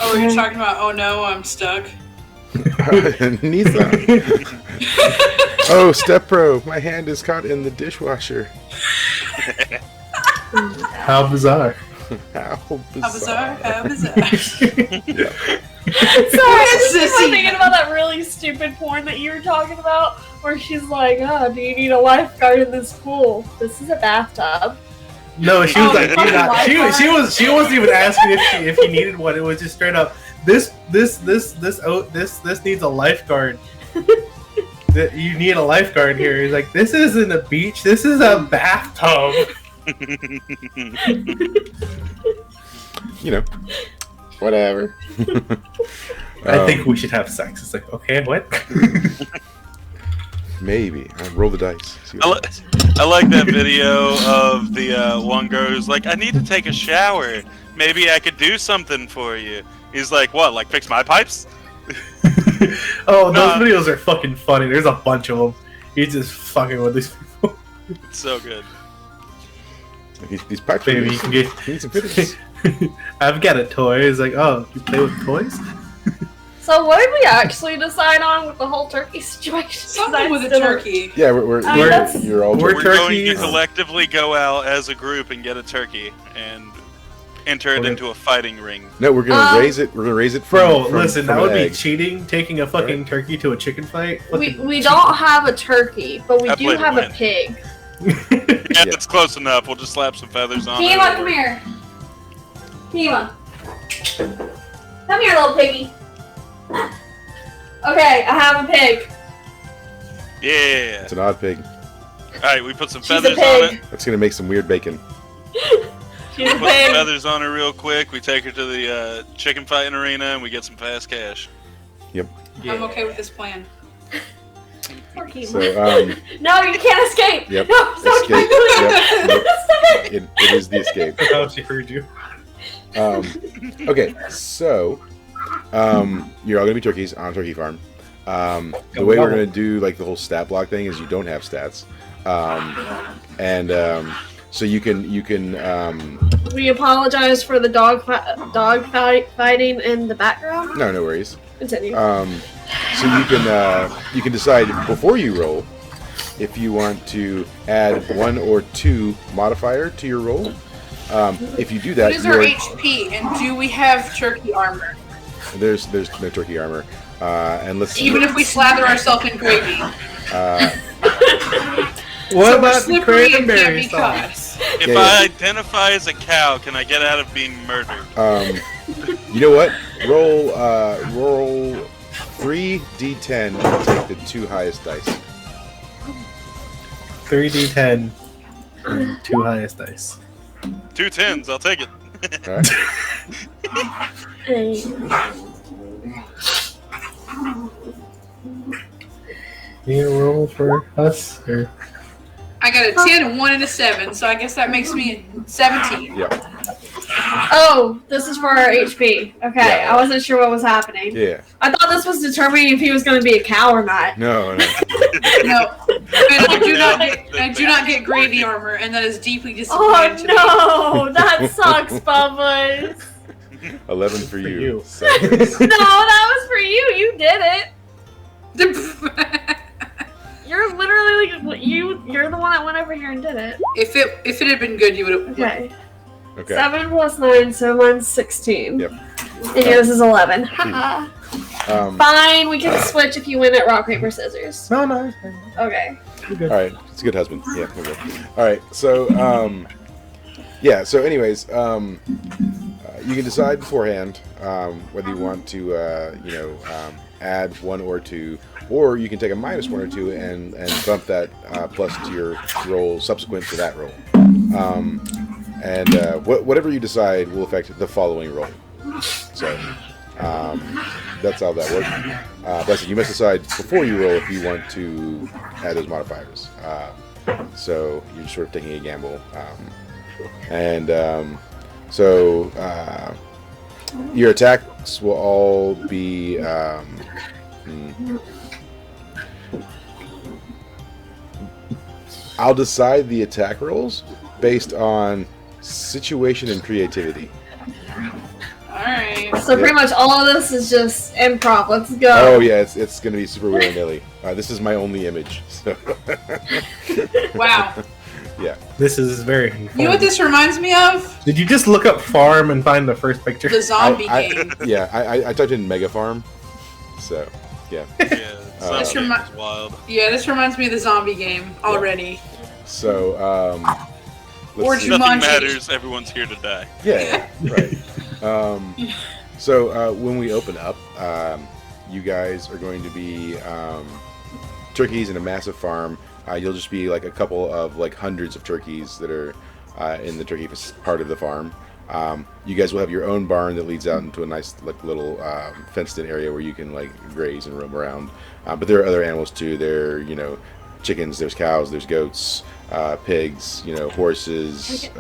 Oh, you're talking about, oh no, I'm stuck. Nisa. Oh, Step Pro, my hand is caught in the dishwasher. How bizarre. How How bizarre, how bizarre. Yeah. Sorry, I was thinking about that really stupid porn that you were talking about, where she's like, "Oh, do you need a lifeguard in this pool? This is a bathtub." No, she was like, fucking lifeguard. she wasn't even asking if she needed one. It was just straight up. This needs a lifeguard. You need a lifeguard here. He's like, this isn't a beach. This is a bathtub. You know, whatever. I think we should have sex. It's like, okay, what? Maybe. Roll the dice. See what I like that video of the one girl who's like, I need to take a shower. Maybe I could do something for you. He's like, what, like fix my pipes? Oh, those videos are fucking funny. There's a bunch of them. He's just fucking with these people. It's so good. these pipes. Maybe you can get. You need some fittings. I've got a toy. It's like, oh, you play with toys? So what did we actually decide on with the whole turkey situation? Something with a turkey. Yeah, you're all We're We're going to turkeys. collectively go out as a group and get a turkey and enter it into a fighting ring. No, we're gonna raise it. We're gonna raise it. Bro, From listen, that an would egg. be cheating. Taking a fucking turkey to a chicken fight. We don't have a turkey, but we I do played to have a win. pig. Yeah, that's close enough. We'll just slap some feathers on it. Kima, come here. Kima. Come here, little piggy. Okay, I have a pig. Yeah. It's an odd pig. Alright, we put some She's a feathers pig. on it. That's gonna make some weird bacon. She's a Put some pig. feathers on her real quick. We take her to the chicken fighting arena and we get some fast cash. I'm okay with this plan. Poor Kima. So, No, you can't escape. Yep. No, don't Escape. do it. Yep. Nope. Stop it. it is the escape. Oh, she heard you. Okay, so you're all gonna be turkeys on a turkey farm. The way we're gonna do like the whole stat block thing is you don't have stats, so you can We apologize for the dog fighting in the background. no worries. Continue. So you can decide before you roll if you want to add 1 or 2 modifier to your roll. If you do that, What is our HP, and do we have turkey armor? there's no turkey armor, and let's Even if we slather ourselves in gravy. What So we're about the slippery and can't cranberry be sauce? caught. If Yeah, I identify as a cow, can I get out of being murdered? You know what? Roll 3d10 and take the 2 highest dice. 3d10 and 2 highest dice. 2 10s, I'll take it. All right. Hey. You gonna roll for us? Or? I got a 10, a 1, and a 7, so I guess that makes me 17. Yeah. Oh, this is for our HP. Okay, Yeah. I wasn't sure what was happening. Yeah. I thought this was determining if he was going to be a cow or not. No. No. And I do not get gravy armor, and that is deeply disappointing to me. Oh no, that sucks, Bubba. 11 for you. So- No, that was for you. You did it. You're literally like you're the one that went over here and did it. If it had been good, you would have. Okay. Okay. 7 plus 9, so mine's 16. Yep. And yours is 11. Haha. Fine, we can switch if you win at rock, paper, scissors. No. Okay. All right. It's a good husband. Yeah. Okay. All right. So, So, anyways, you can decide beforehand whether you want to, add 1 or 2, or you can take a -1 or 2 and bump that plus to your roll subsequent to that roll. Whatever you decide will affect the following roll. So that's how that works. But you must decide before you roll if you want to add those modifiers. So you're sort of taking a gamble. Your attacks will all be. I'll decide the attack rolls based on situation and creativity. Alright. Yeah. So pretty much all of this is just improv. Let's go. Oh yeah, it's gonna be super willy nilly. This is my only image. So. Wow. Yeah. This is very. You know what this reminds me of? Did you just look up farm and find the first picture? The zombie game. Yeah, I typed in Mega Farm. So yeah. Yeah, This zombie remi- is wild. Yeah, this reminds me of the zombie game already. So Or let's see. Jumanji. Nothing matters. Everyone's here to die. Yeah, right. So when we open up, you guys are going to be turkeys in a massive farm. You'll just be like a couple of like hundreds of turkeys that are in the turkey part of the farm. You guys will have your own barn that leads out into a nice like little fenced-in area where you can like graze and roam around. But there are other animals too. There are chickens, there's cows, there's goats, pigs, horses,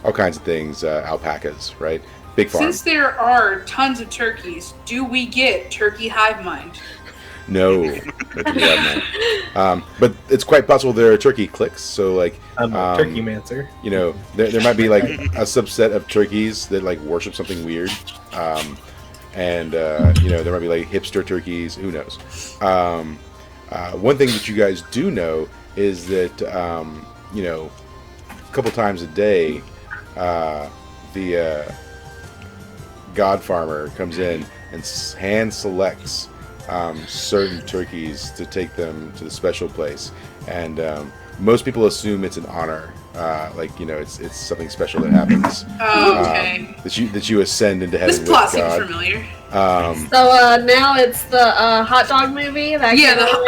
all kinds of things, alpacas, right? Big farm. Since there are tons of turkeys, do we get turkey hive mind? No, but it's quite possible there are turkey clicks. So like, I'm a turkey mancer. There might be like a subset of turkeys that like worship something weird, and there might be like hipster turkeys. Who knows? One thing that you guys do know is that a couple times a day, the God Farmer comes in and hand selects certain turkeys to take them to the special place, and most people assume it's an honor, it's something special that happens. Oh, okay. That you ascend into heaven This with plot God. seems familiar. So now it's the hot dog movie. That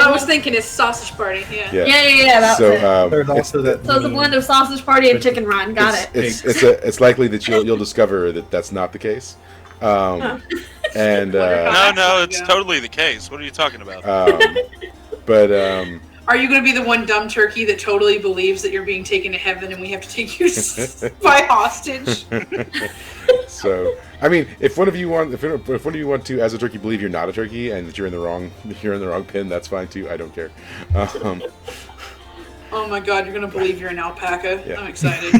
I was thinking it's Sausage Party. Yeah. Yeah. That's So it. There's also that. So it's a blend of Sausage Party and Chicken Run. Got it. It's likely that you'll discover that that's not the case. And No, it's totally the case. What are you talking about? but Are you going to be the one dumb turkey that totally believes that you're being taken to heaven and we have to take you by hostage? So I mean, if one of you want to, as a turkey, believe you're not a turkey and that you're in the wrong pin, that's fine too. I don't care. Oh my God, you're going to believe you're an alpaca. Yeah. I'm excited.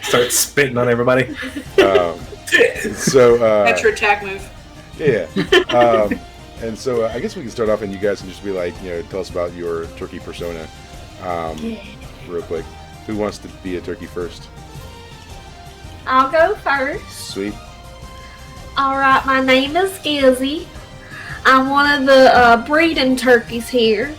Start spitting on everybody. So That's your attack move. yeah. And so I guess we can start off, and you guys can just be like, tell us about your turkey persona, real quick. Who wants to be a turkey first? I'll go first. Sweet. Alright, my name is Gizzy. I'm one of the breeding turkeys here.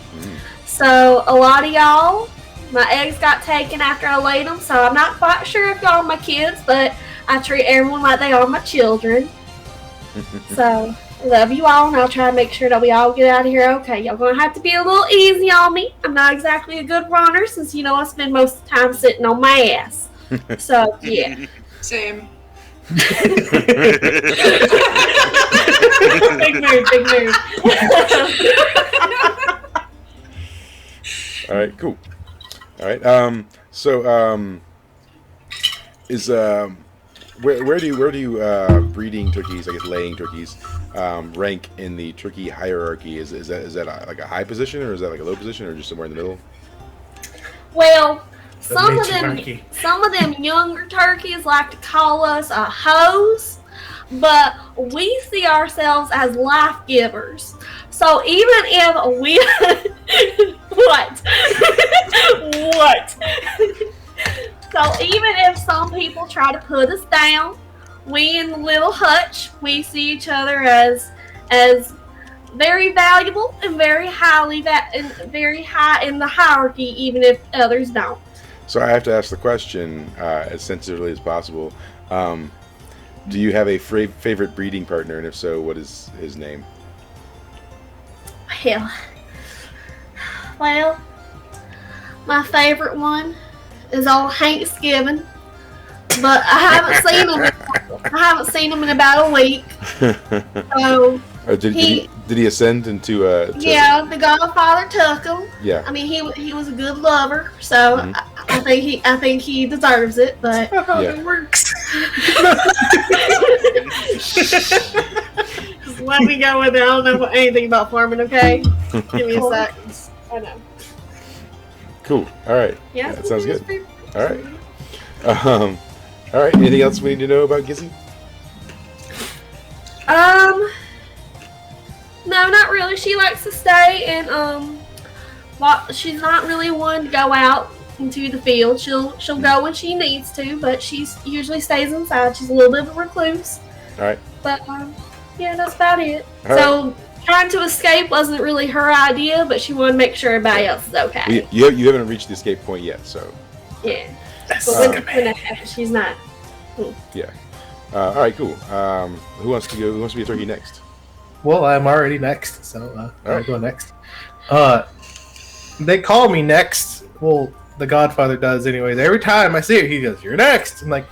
So a lot of y'all, my eggs got taken after I laid them, so I'm not quite sure if y'all are my kids, but I treat everyone like they are my children. So, love you all, and I'll try to make sure that we all get out of here okay. Y'all gonna have to be a little easy on me. I'm not exactly a good runner, since I spend most of the time sitting on my ass. So, yeah. Same. Big mood. All right, cool. All right. So is where do you breeding turkeys, I guess laying turkeys, rank in the turkey hierarchy? Is that like a high position, or is that like a low position, or just somewhere in the middle? Well, The some of them younger turkeys like to call us a hose, but we see ourselves as life givers. So even if we what? So even if some people try to put us down, we in the little hutch, we see each other as very valuable and very very high in the hierarchy, even if others don't. So I have to ask the question as sensitively as possible. Do you have a favorite breeding partner, and if so, what is his name? Well, my favorite one is old Thanksgiving, but I haven't seen him in about a week. So Did he ascend into yeah, the Godfather took him. Yeah. I mean, he was a good lover, so I think he deserves it. But Yeah. It works. just let me go with it. I don't know anything about farming. Okay, give me a sec. I know. Cool. All right. Yeah, that sounds good. All right. All right. Anything else we need to know about Gizzy? No, not really. She likes to stay and she's not really one to go out into the field. She'll go when she needs to, but she usually stays inside. She's a little bit of a recluse. All right. But yeah, that's about it. All so trying to escape wasn't really her idea, but she wanted to make sure everybody else is okay. Well, you haven't reached the escape point yet, so. Yeah. But when that happens, she's not. Yeah. All right. Cool. Who wants to go? Who wants to be a turkey next? Well, I'm already next, so I'll right. go next. They call me next. Well, the Godfather does anyways. Every time I see it, he goes, "You're next." I'm like,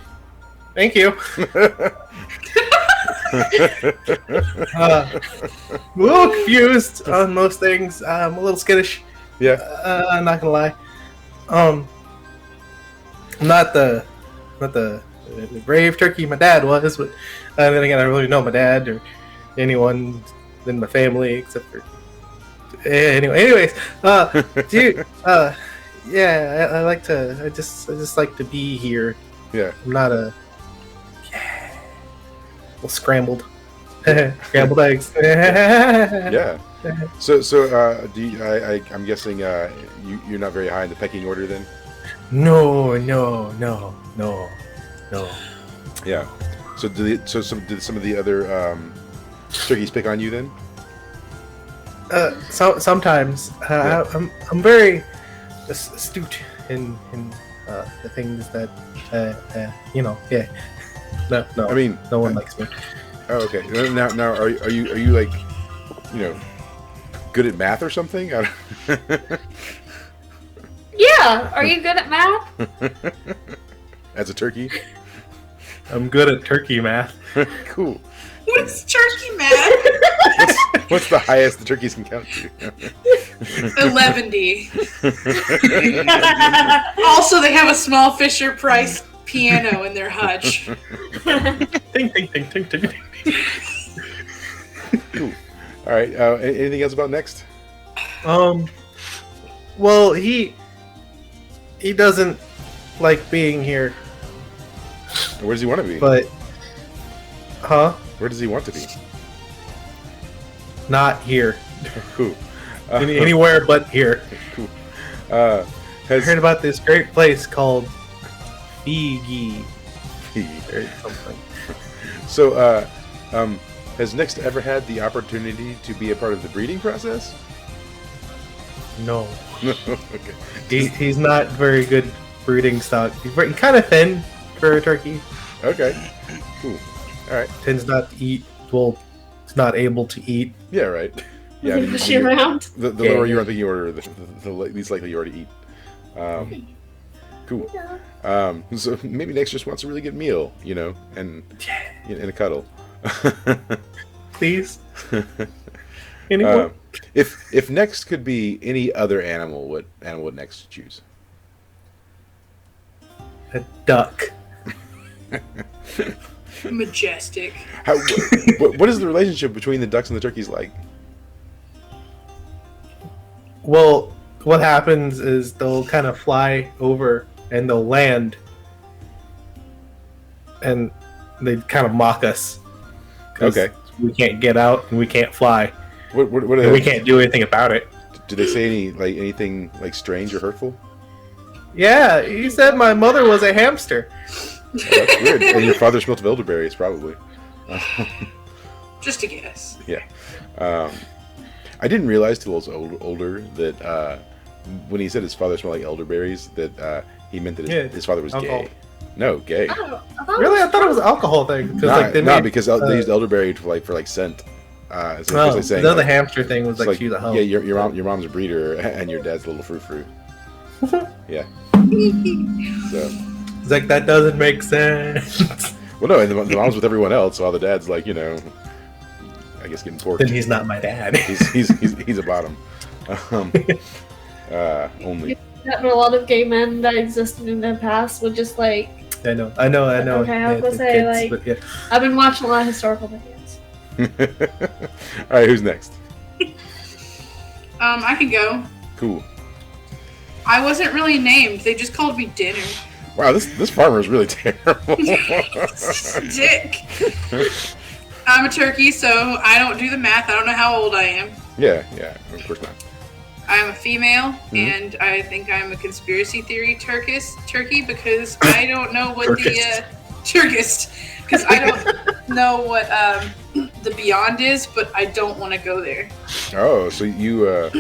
"Thank you." A little confused on most things. I'm a little skittish. Yeah. I'm not gonna lie. I'm not the brave turkey my dad was, but then again, I don't really know my dad or anyone in my family except for. Anyways, dude. Yeah, I like to. I just like to be here. Yeah. I'm not a. Well, scrambled eggs. Yeah. So do you, I'm guessing you're not very high in the pecking order then? No. Yeah. So did some of the other turkeys pick on you then? Sometimes Yeah. I'm very astute in the things that Yeah. No. I mean, no one likes me. Oh, okay. Now, are you like, good at math or something? Yeah. Are you good at math? As a turkey? I'm good at turkey math. Cool. What's turkey math? What's the highest the turkeys can count to? 11D. Also, they have a small Fisher Price piano in their hutch. Ting, ting, ting, ting, ting, ting. Cool. All right. Anything else about next? Well, he doesn't like being here, Where does he want to be? but Where does he want to be? not here. Cool. Anywhere but here. Cool. I heard about this great place called Fiji or something. So, has Next ever had the opportunity to be a part of the breeding process? No, Okay. he's not very good breeding stock. He's kind of thin for a turkey. Okay. Cool. All right. Tends not to eat. Well, he's not able to eat. Yeah. Right. Yeah. I mean, She around. the Yeah, lower yeah. you're on the order, the least likely you are to eat. Cool. So maybe Next just wants a really good meal, and a cuddle. Please. Anyone? If Next could be any other animal, what animal would Next choose? A duck. Majestic. What is the relationship between the ducks and the turkeys like? Well, what happens is they'll kind of fly over and they'll land, and they kind of mock us. 'Cause Okay. we can't get out and we can't fly, What and we can't do anything about it. Do they say anything like strange or hurtful? Yeah, he said my mother was a hamster. Oh, that's weird. And your father smelt of elderberries, probably. Just a guess. Yeah. I didn't realize till I was older that when he said his father smelled like elderberries, that he meant that his father was alcohol. gay. No, gay. Oh, Really, I thought it was an alcohol thing. Because they used elderberry for scent. So No, they're saying, the other hamster thing was it's like she's a hoe. yeah, your mom's a breeder, and your dad's a little frou-frou. Yeah. So. It's like, that doesn't make sense. Well, no, and the mom's with everyone else, while the dad's I guess getting porked. Then he's not my dad. He's a bottom. Only. That a lot of gay men that existed in the past would just I know. Okay, I was gonna say, but yeah. I've been watching a lot of historical videos. All right, who's next? I can go. Cool. I wasn't really named. They just called me Dinner. Wow, this farmer is really terrible. Dick. I'm a turkey, so I don't do the math. I don't know how old I am. Yeah, of course not. I'm a female, and I think I'm a conspiracy theory turkey because I don't know what Turkist, because I don't know what the beyond is, but I don't want to go there. Oh, so you are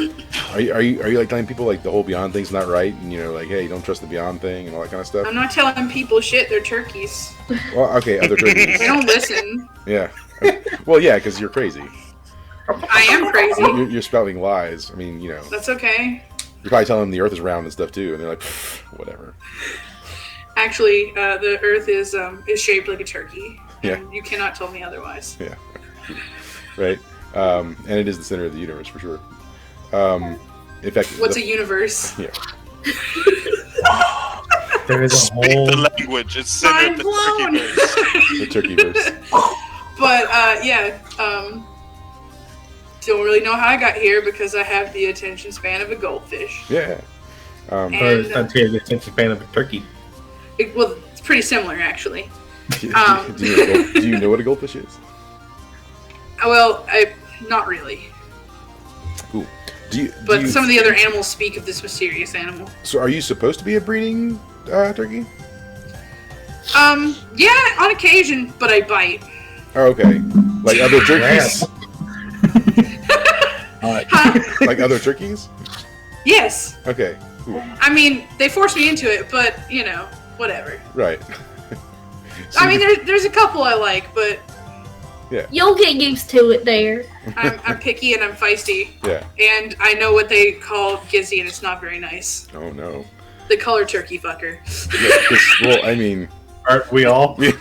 you like telling people like the whole beyond thing's not right, and like, hey, you don't trust the beyond thing and all that kind of stuff? I'm not telling people shit. They're turkeys. Well, okay, other turkeys. They don't listen. Yeah. Well, yeah, because you're crazy. I am crazy. You're spouting lies. I mean, That's okay. You're probably telling them the Earth is round and stuff too, and they're like, whatever. Actually, the Earth is shaped like a turkey. Yeah. And you cannot tell me otherwise. Yeah. Right. And it is the center of the universe for sure. In fact, what's a universe? Yeah. There is a Speak the language. It's center of the turkeyverse. The turkeyverse. But don't really know how I got here because I have the attention span of a goldfish. Yeah. And, it's not to the attention span of a turkey. It's pretty similar actually. Do you know what a goldfish is? Well, not really. Cool. But some of the other animals speak of this mysterious animal. So, are you supposed to be a breeding turkey? Yeah, on occasion, but I bite. Oh, okay. Like other turkeys? Like other turkeys? Yes. Okay. Cool. I mean, they forced me into it, but whatever. Right. I mean, there's a couple I like, but yeah, you'll get used to it there. I'm picky and I'm feisty. Yeah. And I know what they call Gizzy, and it's not very nice. Oh no. The color turkey fucker. Yeah, well, I mean, aren't we all? Right?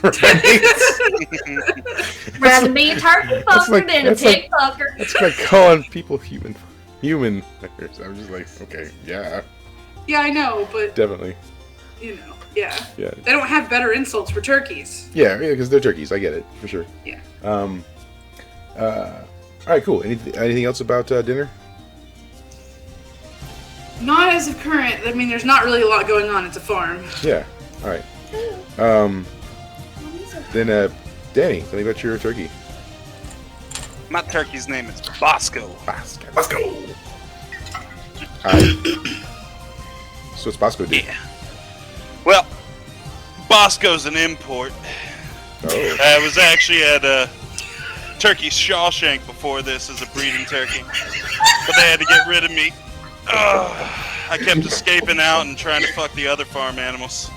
Rather be a turkey fucker than a pig fucker. That's like calling people human. I'm just like, okay, yeah. Yeah, I know, but Definitely. Yeah. Yeah. They don't have better insults for turkeys. Yeah, because they're turkeys. I get it for sure. Yeah. All right, cool. Anything else about dinner? Not as of current. I mean, there's not really a lot going on. It's a farm. Yeah. All right. Then, Danny, tell me about your turkey. My turkey's name is Bosco. Bosco. All right. So what's Bosco do? Yeah. Well, Bosco's an import. Oh. I was actually at Turkey Shawshank before this as a breeding turkey, but they had to get rid of me. I kept escaping out and trying to fuck the other farm animals.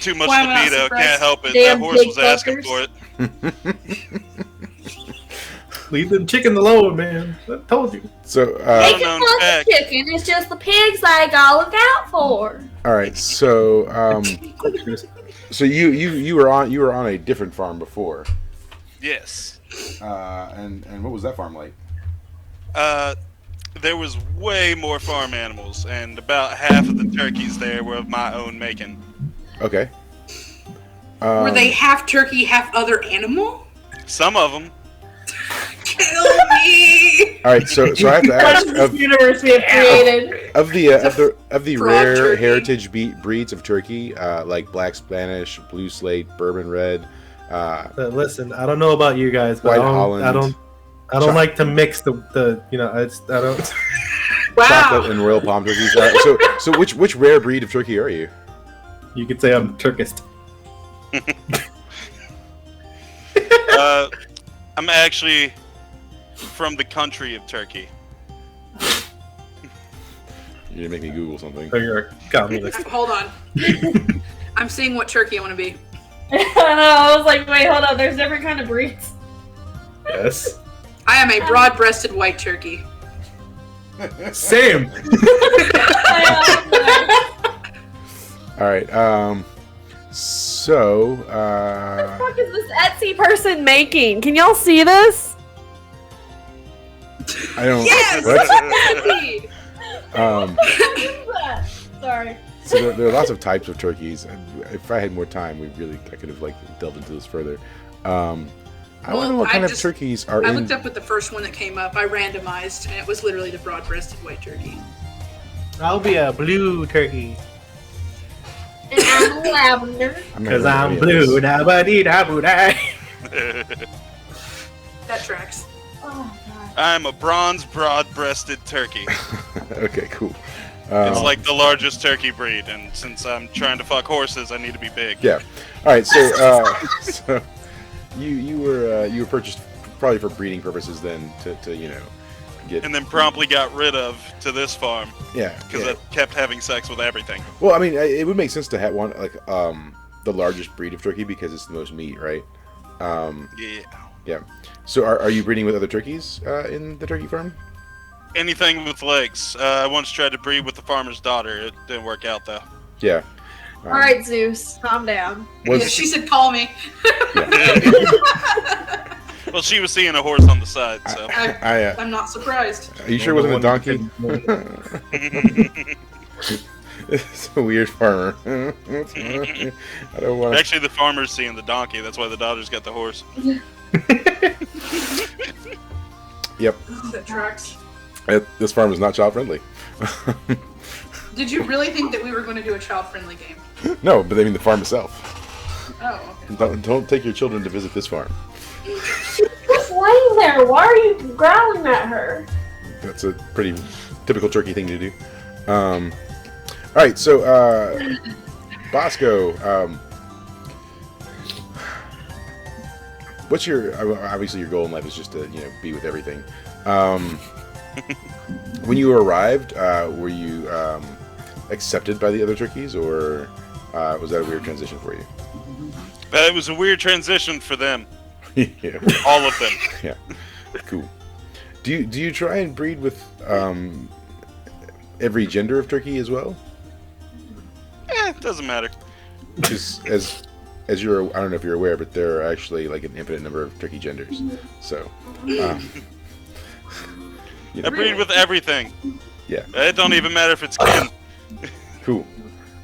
Too much Why am I not libido, surprised? can't help it. Damn That horse was pig asking fuckers. for it. Leave them chicken alone, man. I told you. So, They Well can known fuck the fact. chicken. It's just the pigs I gotta look out for. all right. So, so you were on a different farm before, Yes. and what was that farm like? There was way more farm animals, and about half of the turkeys there were of my own making. Okay. Were they half turkey, half other animal? Some of them. Kill me! All right. So I have to ask This universe we have created. of the Frog rare turkey. heritage breeds of turkey, like black Spanish, blue slate, bourbon red. Listen, I don't know about you guys, but White Holland. I don't like to mix the I don't. Wow. Chocolate and royal palm turkeys. So which rare breed of turkey are you? You could say I'm Turkist. I'm actually from the country of Turkey. You're gonna make me Google something. So you're a communist. Hold on. I'm seeing what turkey I want to be. I know. I was like, wait, hold on. There's different kind of breeds. Yes. I am a broad-breasted white turkey. Same. All right. So. What the fuck is this Etsy person making? Can y'all see this? I don't. Yes! What? Sorry. So there are lots of types of turkeys. And if I had more time, I could have delved into this further. I want to know what kind of turkeys are I in. looked up with the first one that came up. I randomized, and it was literally the broad-breasted white turkey. I'll be a blue turkey. And I'm lavender. I'm not Because gonna I'm know any of blue. this. Da ba dee da boo da. That tracks. Oh god. I'm a bronze broad-breasted turkey. Okay, cool. It's like the largest turkey breed, and since I'm trying to fuck horses, I need to be big. Yeah. All right. So, so you were purchased probably for breeding purposes, then to get. And then promptly got rid of to this farm Yeah. because Yeah. I kept having sex with everything. Well, I mean, it would make sense to have one like the largest breed of turkey because it's the most meat, right? Yeah. Yeah. So, are you breeding with other turkeys in the turkey farm? Anything with legs. I once tried to breed with the farmer's daughter. It didn't work out though. Yeah. All right, Zeus, calm down. Was, Yeah, she said, "Call me." Well, she was seeing a horse on the side, so. I'm not surprised. Are you sure it wasn't a donkey? It's a weird farmer. I don't want. Actually, the farmer's seeing the donkey. That's why the daughter's got the horse. Yep. That tracks. This farm is not child friendly. Did you really think that we were going to do a child-friendly game? No, but I mean the farm itself. Oh, okay. Don't take your children to visit this farm. Just laying there. Why are you growling at her? That's a pretty typical turkey thing to do. All right, so Bosco, what's your obviously your goal in life is just to be with everything. When you arrived, were you accepted by the other turkeys, or was that a weird transition for you? It was a weird transition for them. Yeah. All of them. Yeah. Cool. Do you try and breed with every gender of turkey as well? It doesn't matter. Because as you're, I don't know if you're aware, but there are actually like an infinite number of turkey genders. So, I breed with everything. Yeah. It don't even matter if it's kin. Cool.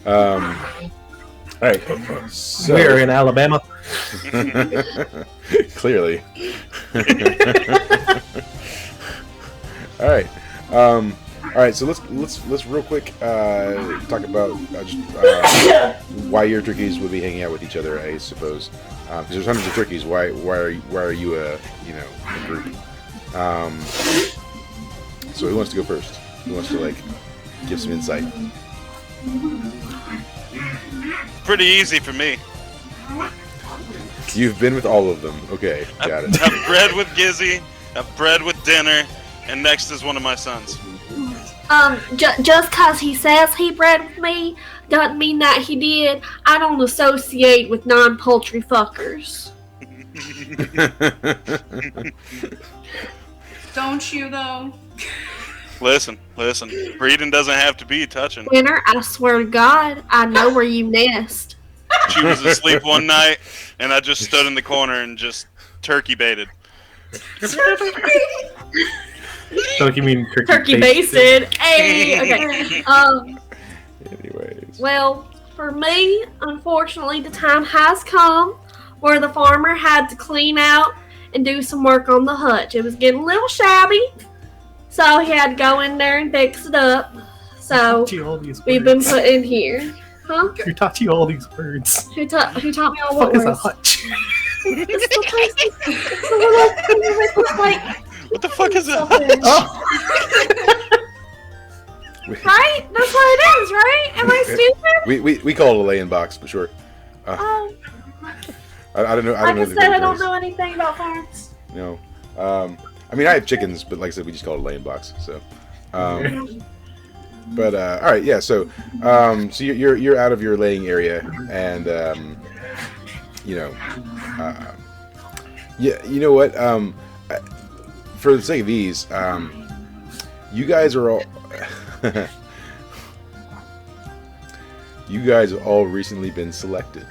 All right. So, We're in Alabama. clearly. All right. All right. So let's real quick talk about why your turkeys would be hanging out with each other. I suppose because there's hundreds of turkeys. Why are you a group? So who wants to go first? Who wants to give some insight? Pretty easy for me. You've been with all of them. Okay, got it. I've bred with Gizzy, I've bred with Dinner, and next is one of my sons. Just cause he says he bred with me doesn't mean that he did. I don't associate with non-poultry fuckers. Don't you though? Listen. Breeding doesn't have to be touching. Winter, I swear to God, I know where you nest. She was asleep one night, and I just stood in the corner and just turkey baited. Don't you mean Turkey basted. Hey, okay. Anyways. Well, for me, unfortunately, the time has come where the farmer had to clean out and do some work on the hutch. It was getting a little shabby, so he had to go in there and fix it up. So we've been put in here. Huh? Who taught you all these words? Who taught me all What what is a words? hutch? What the fuck is it? Oh, Right? That's what it is, right? Am I stupid? We call it a lay-in box, but sure. Oh, I don't know. I like don't know I the said, I different don't ways. know anything about farms. No. I mean, I have chickens, but like I said, we just call it a laying box. So, but all right, yeah. So, so you're out of your laying area, and yeah. You know what? For the sake of ease, you guys are all. You guys have all recently been selected,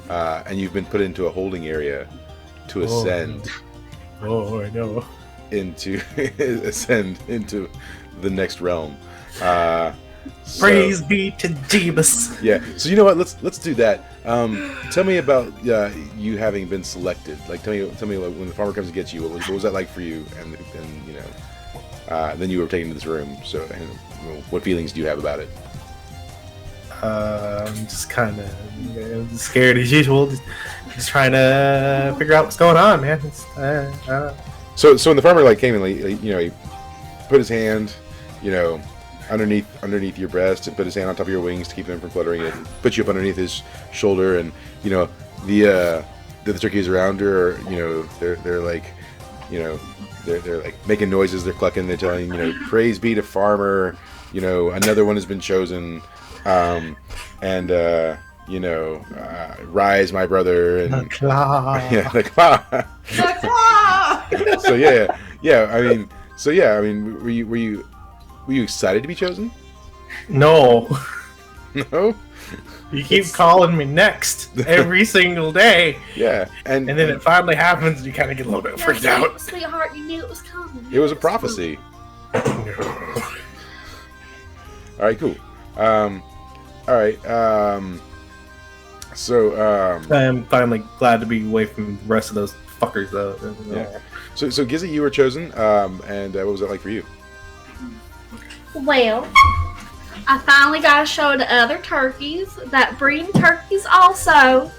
and you've been put into a holding area to ascend. Oh, I know. Into the next realm. Praise be to Jeebus. Yeah. So you know what? Let's do that. Tell me about you having been selected. Like tell me like, when the farmer comes to get you. What was that like for you? And then you were taken to this room. So what feelings do you have about it? I'm just kind of scared as usual. Just trying to figure out what's going on, man. It's, So when the farmer like came in, like, you know, he put his hand, you know, underneath your breast, and put his hand on top of your wings to keep them from fluttering. It put you up underneath his shoulder, and you know the turkeys around her, are, you know, they're like, you know, they're like making noises, they're clucking, they're telling, you know, praise be to farmer, you know, another one has been chosen, and you know, rise my brother, and yeah, like so I mean, were you excited to be chosen? No. No. You keep calling me next every single day. Yeah, and then it finally happens, and you kind of get a little bit freaked out. Sweetheart, you knew it was coming. It was a prophecy. All right, cool. All right. So I'm finally glad to be away from the rest of those fuckers, though. Yeah. So Gizzy, you were chosen. And what was it like for you? Well, I finally got to show the other turkeys that breeding turkeys also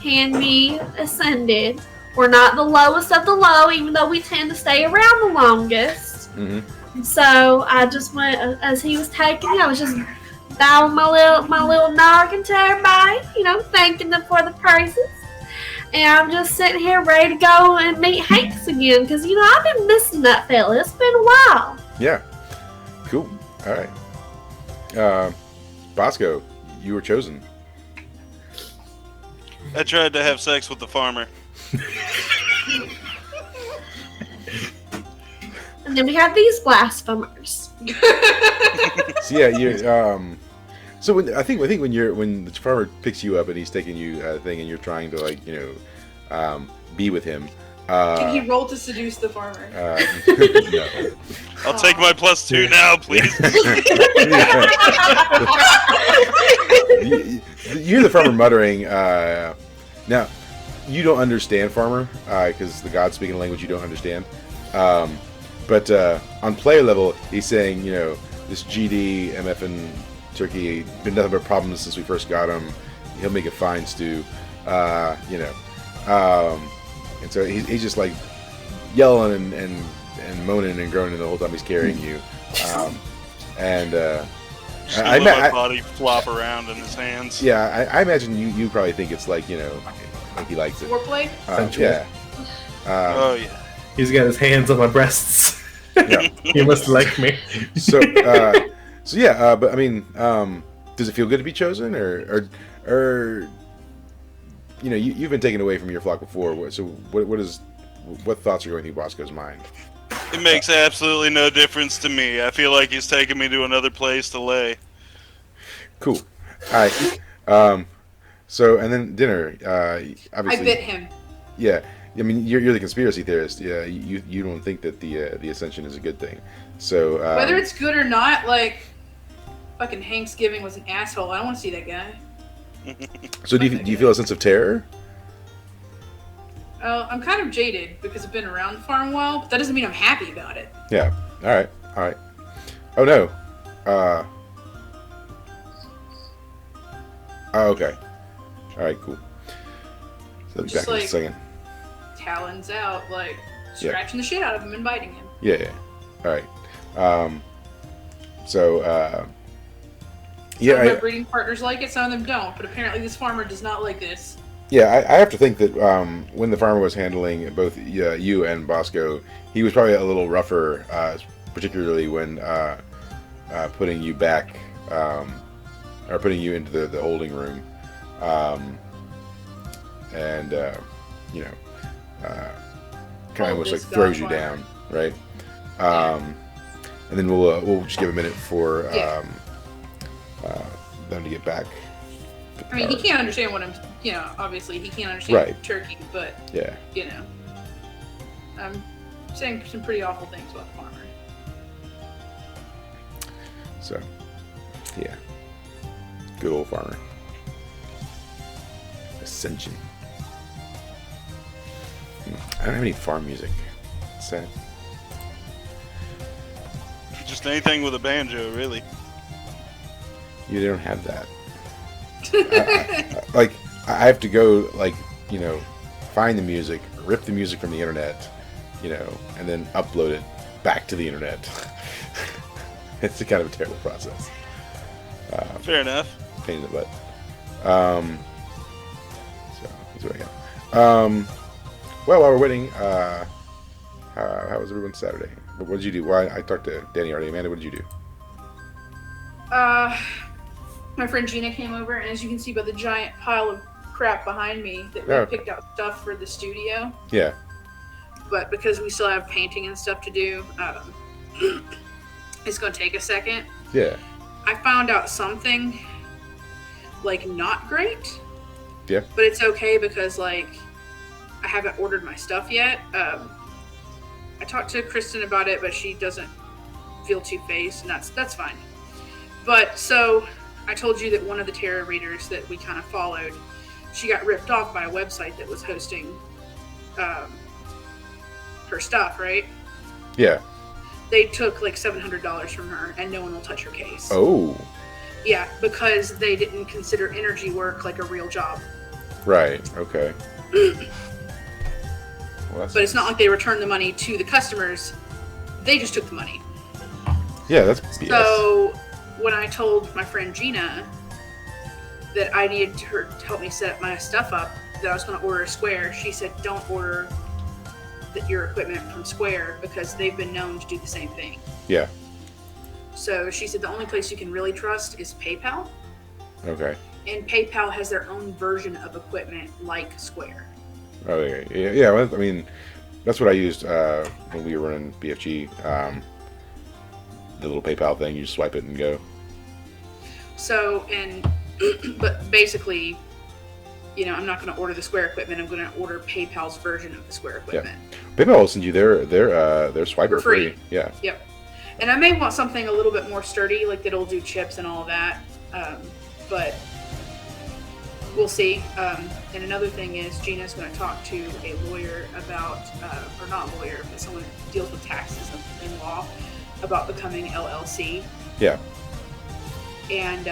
can be ascended. We're not the lowest of the low, even though we tend to stay around the longest. Mm-hmm. So I just went, as he was taking it, I was just bowing my little noggin to everybody, you know, thanking them for the praises. And I'm just sitting here ready to go and meet Hanks again, because, you know, I've been missing that fella. It's been a while. Yeah. Cool. All right. Bosco, you were chosen. I tried to have sex with the farmer. And then we have these blasphemers. So yeah, you so when I think when the farmer picks you up and he's taking you thing, and you're trying to, like, you know, be with him. Can he roll to seduce the farmer? No. I'll take my +2 now, please. You hear the farmer muttering. Now, you don't understand farmer because the gods speaking a language you don't understand. But on player level, he's saying, you know, this GD MFN turkey been nothing but problems since we first got him. He'll make a fine stew, you know. And so he's just like yelling and moaning and groaning the whole time he's carrying you. I my body flop around in his hands. Yeah, I imagine you probably think it's like, you know, like he likes it. Foreplay? Yeah. Oh yeah. He's got his hands on my breasts. Yeah. He must like me. So yeah, but I mean, does it feel good to be chosen, or you know, you've been taken away from your flock before. So what thoughts are going through Bosco's mind? It makes absolutely no difference to me. I feel like he's taking me to another place to lay. Cool. All right. So and then dinner. Obviously, I bit him. Yeah. I mean, you're the conspiracy theorist. Yeah. You don't think that the ascension is a good thing. So whether it's good or not, like, fucking Hank's Giving was an asshole. I don't want to see that guy. So do you feel a sense of terror? I'm kind of jaded because I've been around the farm a while, but that doesn't mean I'm happy about it. Yeah. All right. Oh no. Oh, okay. All right. Cool. So I'll be back in a second. Talons out, like scratching the shit out of him and biting him. Yeah. All right. So Some of my breeding partners like it, some of them don't, but apparently this farmer does not like this. Yeah, I have to think that when the farmer was handling both you and Bosco, he was probably a little rougher, particularly when putting you back, or putting you into the holding room, and you know, kind of almost like throws you down, right? And then we'll just give a minute for them to get back. I mean, he can't understand what I'm, you know, obviously he can't understand Right. turkey, but, Yeah. you know, I'm saying some pretty awful things about the farmer. So, yeah. Good old farmer. Ascension. I don't have any farm music. Sad. Just anything with a banjo, really. You don't have that. Like, I have to go, like, you know, find the music, rip the music from the internet, you know, and then upload it back to the internet. It's a kind of a terrible process. Fair enough. Pain in the butt. So that's what I got. Well, while we're waiting, how was everyone's Saturday? What did you do? Well, I talked to Danny already. Amanda, what did you do? My friend Gina came over, and as you can see by the giant pile of crap behind me, that we picked out stuff for the studio. Yeah. But because we still have painting and stuff to do, it's going to take a second. Yeah. I found out something, like, not great. Yeah. But it's okay because, like, I haven't ordered my stuff yet. I talked to Kristen about it, but she doesn't feel too phased, and that's fine. But, so, I told you that one of the tarot readers that we kind of followed, she got ripped off by a website that was hosting her stuff, right? Yeah. They took like $700 from her, and no one will touch her case. Oh. Yeah, because they didn't consider energy work like a real job. Right. Okay. Well, But it's not like they returned the money to the customers. They just took the money. Yeah, that's BS. So when I told my friend Gina that I needed her to help me set my stuff up, that I was going to order a Square, she said, don't order your equipment from Square because they've been known to do the same thing. Yeah. So she said the only place you can really trust is PayPal. Okay. And PayPal has their own version of equipment like Square. Okay. Yeah. Well, I mean, that's what I used when we were running BFG. The little PayPal thing, you just swipe it and go. So, but basically, you know, I'm not going to order the Square equipment. I'm going to order PayPal's version of the Square equipment. Yeah. PayPal will send you their swiper For free. Yeah. Yep. And I may want something a little bit more sturdy, like that'll do chips and all of that. But we'll see. And another thing is Gina's going to talk to a lawyer about, or not a lawyer, but someone who deals with taxes and law, about becoming LLC. Yeah. And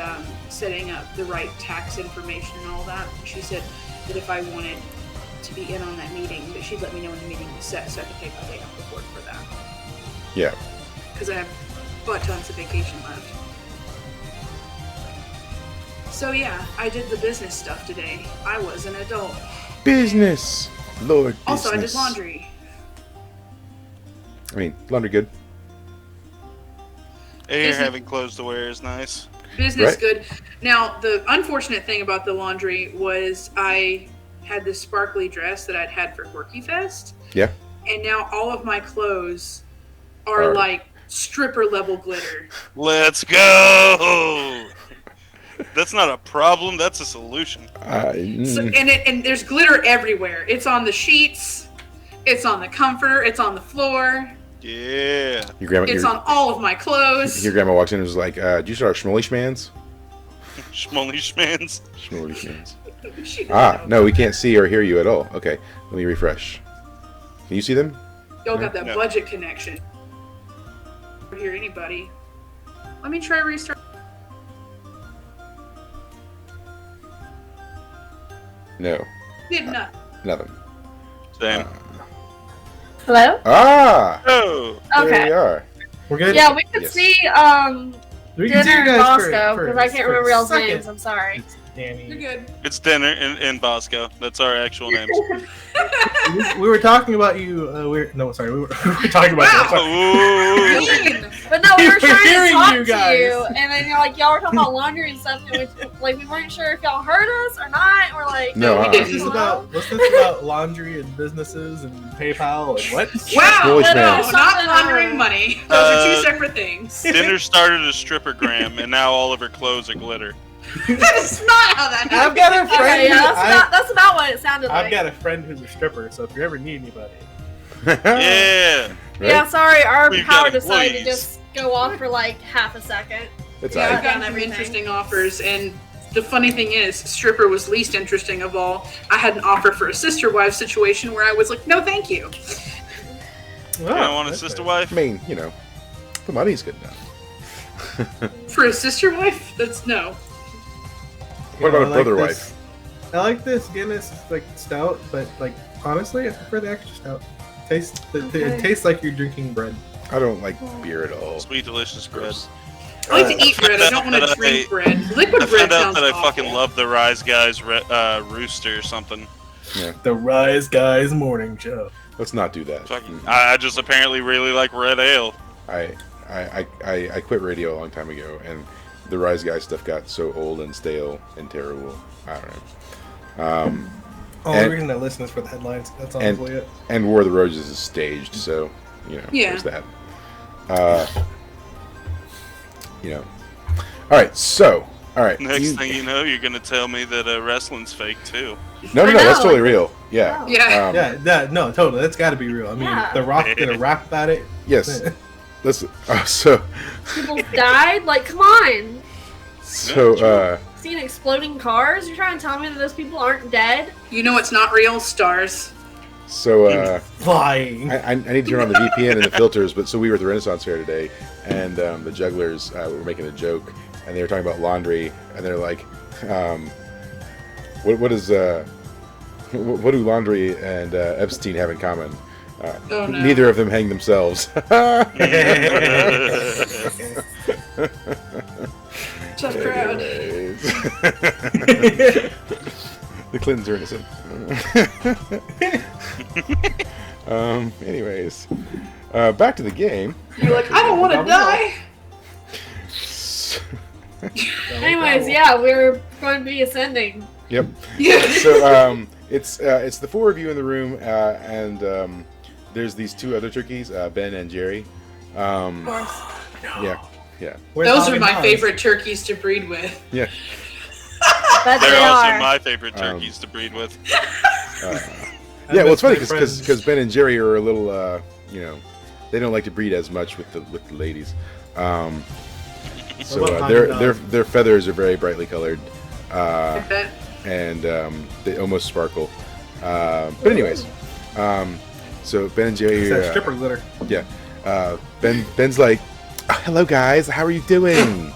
setting up the right tax information and all that. She said that if I wanted to be in on that meeting, that she'd let me know when the meeting was set so I could take my day off of work for that. Yeah. Because I have tons of vacation left. So yeah, I did the business stuff today. I was an adult. Business. Lord Also, business. I did laundry. I mean, laundry good. Air having clothes to wear is nice. Business Right. good. Now, the unfortunate thing about the laundry was I had this sparkly dress that I'd had for Quirky Fest. Yeah. And now all of my clothes are like stripper level glitter. Let's go! That's not a problem, that's a solution. So, and there's glitter everywhere. It's on the sheets, it's on the comforter, it's on the floor. Yeah. It's on all of my clothes. Your grandma walks in and was like, "Did you start Schmolly Schmans?" Schmolly schmans. Schmolly Schmans. She doesn't know. No, we can't see or hear you at all. Okay, let me refresh. Can you see them? Y'all got that No. budget connection. I don't hear anybody. Let me try restart. No, Did not. nothing. Same. Hello? Oh! There we Okay. are. We're good? Yeah, we could Yes. see We can see dinner you in guys Bosco for because I can't remember a y'all's second. names. I'm sorry. It's Danny. You're good. It's dinner in Bosco. That's our actual names. We were talking about you. We were talking about Wow. Ooh. Mean. But no, we We were were trying to hearing talk you to guys. you, and then you're like, y'all were talking about laundry and stuff, and we weren't sure if y'all heard us or not. We're like, No, we uh-uh. didn't. What's this about laundry and businesses and PayPal and what? Wow, Foolish no, man. not laundering money. Those are two separate things. Dinner started a strippergram, and now all of her clothes are glitter. That is not how that I've happened. got a friend. okay, yeah, who- that's about what it sounded I've like. got a friend who's a stripper, so if you ever need anybody, Yeah. Yeah, sorry, our We've power got decided to employees. just go off for like half a second. It's Yeah, all I've right. gotten some Everything. interesting offers, and the funny thing is, stripper was least interesting of all. I had an offer for a sister wife situation where I was like, no, thank you. You don't want a sister wife? I mean, you know, the money's good enough. For a sister wife? That's no. What about a brother wife? I like this Guinness like stout, but like honestly, I prefer the extra stout. It tastes like you're drinking bread. I don't like beer at all. Sweet, delicious bread. I like to eat bread. I don't want to drink bread. Liquid I bread found out sounds that I awful. fucking love the Rise Guys rooster or something. Yeah. The Rise Guys Morning Show. Let's not do that. I just apparently really like red ale. I quit radio a long time ago, and the Rise Guy stuff got so old and stale and terrible. I don't know. The reason I listen is for the headlines. That's honestly it. And War of the Roses is staged, so there's that. All right. So, Next thing you know, you're gonna tell me that wrestling's fake too. No, that's totally real. Yeah. Yeah. No, totally. That's got to be real. I mean, The Rock did a rap about it. Yes. Listen. So. People died. Like, come on. So. Seeing exploding cars? You're trying to tell me that those people aren't dead? You know it's not real. Stars. So. Flying. I need to turn on the VPN and the filters, but so we were at the Renaissance Fair today, and the jugglers were making a joke, and they were talking about laundry, and they're like, what do laundry and Epstein have in common? No. Neither of them hang themselves. Tough crowd. The Clintons are innocent. Anyways, back to the game. You're like, I don't want to die. Anyways, yeah, we're going to be ascending. Yep. Yeah. So it's the four of you in the room, and there's these two other turkeys, Ben and Jerry. Of course. Yeah. Those are my favorite turkeys to breed with. Yeah. But They're they also are. my favorite turkeys to breed with. Yeah, well, it's funny because Ben and Jerry are a little, they don't like to breed as much with the ladies. So their feathers are very brightly colored, and they almost sparkle. But anyways, so Ben and Jerry. It's that stripper glitter. Yeah. Ben's like, hello guys, how are you doing?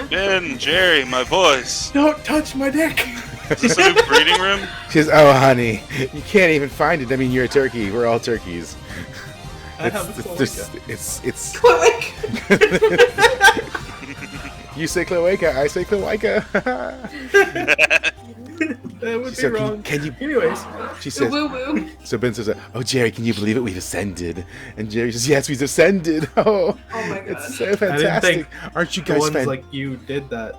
Ben, Jerry, my voice. Don't touch my dick. Is this a new breeding room? She says, oh honey, you can't even find it. I mean, you're a turkey. We're all turkeys. It's Cloaca. You say cloaca, I say cloaca. That would be So wrong. can you? Anyways, She says. Woo woo. So Ben says, "Oh Jerry, can you believe it? We've ascended." And Jerry says, "Yes, we've ascended. Oh my God. it's so fantastic! Aren't you the guys ones like you did that.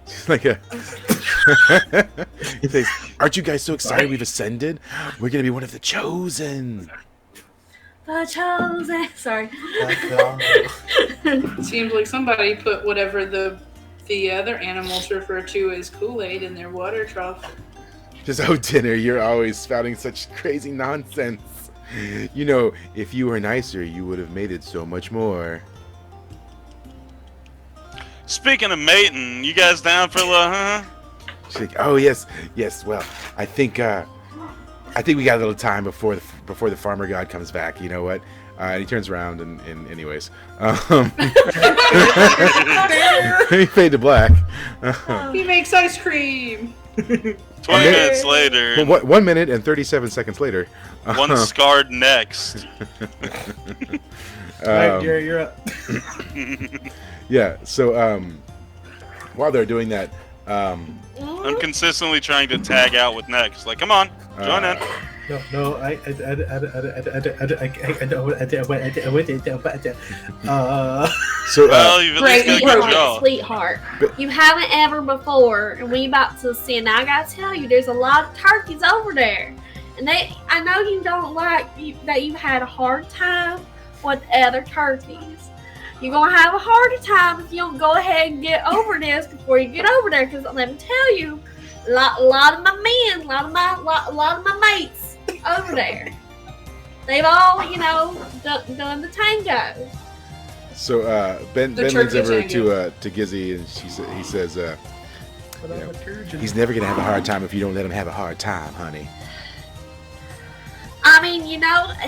She's like a. He says, "Aren't you guys so excited? We've ascended. We're gonna be one of the chosen." The chosen. Sorry. Seems like somebody put whatever the other animals refer to as Kool-Aid in their water trough. Just, oh, dinner, you're always spouting such crazy nonsense. You know, if you were nicer, you would have made it so much more. Speaking of mating, you guys down for a little, huh? She's like, oh, yes. Well, I think we got a little time before the farmer god comes back. You know what? And he turns around and anyways. He fade to black. He makes ice cream. 20 minutes later. Well, 1 minute and 37 seconds later. One scarred next. Alright, Jerry, you're up. Yeah, so while they're doing that, I'm consistently trying to tag out with next. Like, come on, join in. No, I so Well, you've at least got a good Right, jaw. sweetheart. You haven't ever before, and we about to see. And I gotta tell you, there's a lot of turkeys over there, and I know you don't like that you've had a hard time with other turkeys. You're gonna have a harder time if you don't go ahead and get over this before you get over there. Because let me tell you, a lot of my men, a lot of my mates over there, they've all done the tango. So Ben The leans turkey over tango. to Gizzy and he says, he's never gonna have a hard time if you don't let him have a hard time, honey. I mean,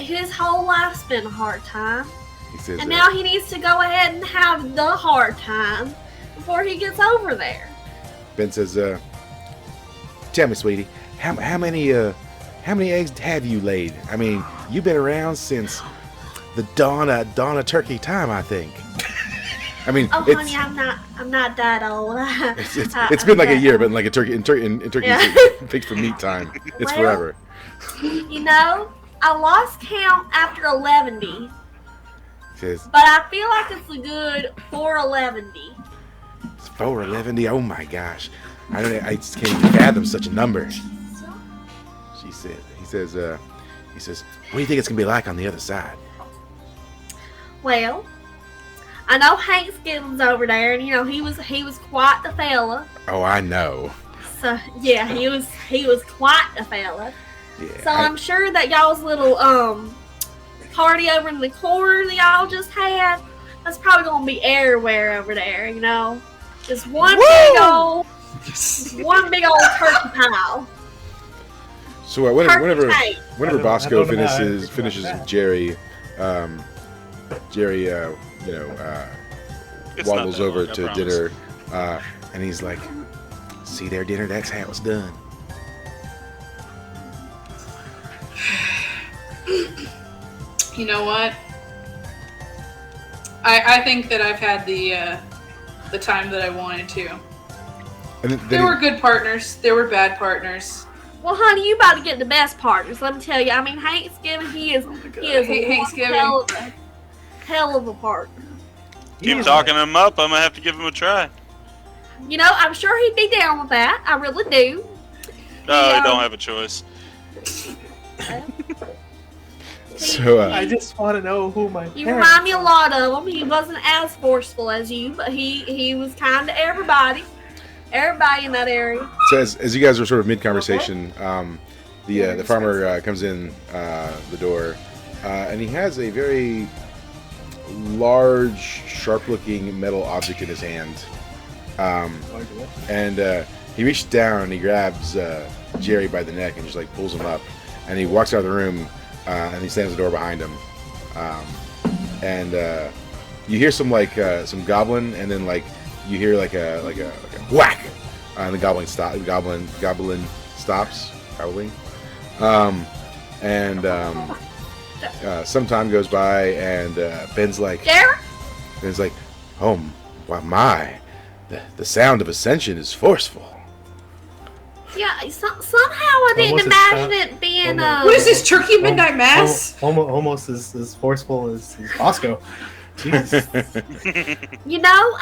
his whole life's been a hard time. He says, And now he needs to go ahead and have the hard time before he gets over there. Ben says, "Tell me, sweetie, how many eggs have you laid? I mean, you've been around since the dawn of turkey time, I think." I mean, Oh, it's, honey, I'm not that old. it's been like a year, but like in turkey pigs for meat time, it's Well, forever. You know, I lost count after 11. Says But I feel like it's a good 411. it's 411. Oh my gosh, I just can't even fathom such a number. He says, what do you think it's gonna be like on the other side? Well, I know Hank Skiddles over there, and you know he was quite the fella. Oh, I know. So yeah, he was quite the fella. Yeah. So I'm sure that y'all's little party over in the corner that y'all just had, that's probably gonna be everywhere over there. You know, just one big old turkey pile. So whenever Bosco I don't know how I finishes that. with Jerry, It's not waddles that over long, I to promise. dinner, and he's like, "See there, dinner. That's how it's done." You know what? I think that I've had the time that I wanted to. And then There were good partners. There were bad partners. Well, honey, you about to get the best partners. Let me tell you. I mean, Thanksgiving, he is Thanksgiving. hell of a partner. Keep talking him up. I'm gonna have to give him a try. You know, I'm sure he'd be down with that. I really do. No, I don't have a choice. So I just want to know who my You parents remind me a lot of him. He wasn't as forceful as you, but he was kind to everybody. Everybody in that area. So as you guys are sort of mid conversation, the farmer comes in the door, and he has a very large, sharp-looking metal object in his hand, and he reaches down and he grabs Jerry by the neck and just like pulls him up, and he walks out of the room, and he slams the door behind him, and you hear some goblin, and then like you hear like a whack, and the goblin stops howling, and some time goes by, and Ben's like, Jerry? "Oh, my, the sound of ascension is forceful." Yeah, somehow I didn't Almost as imagine tough. it being What is this, Turkey Midnight Mass? Almost as forceful as Bosco. Jesus. You know,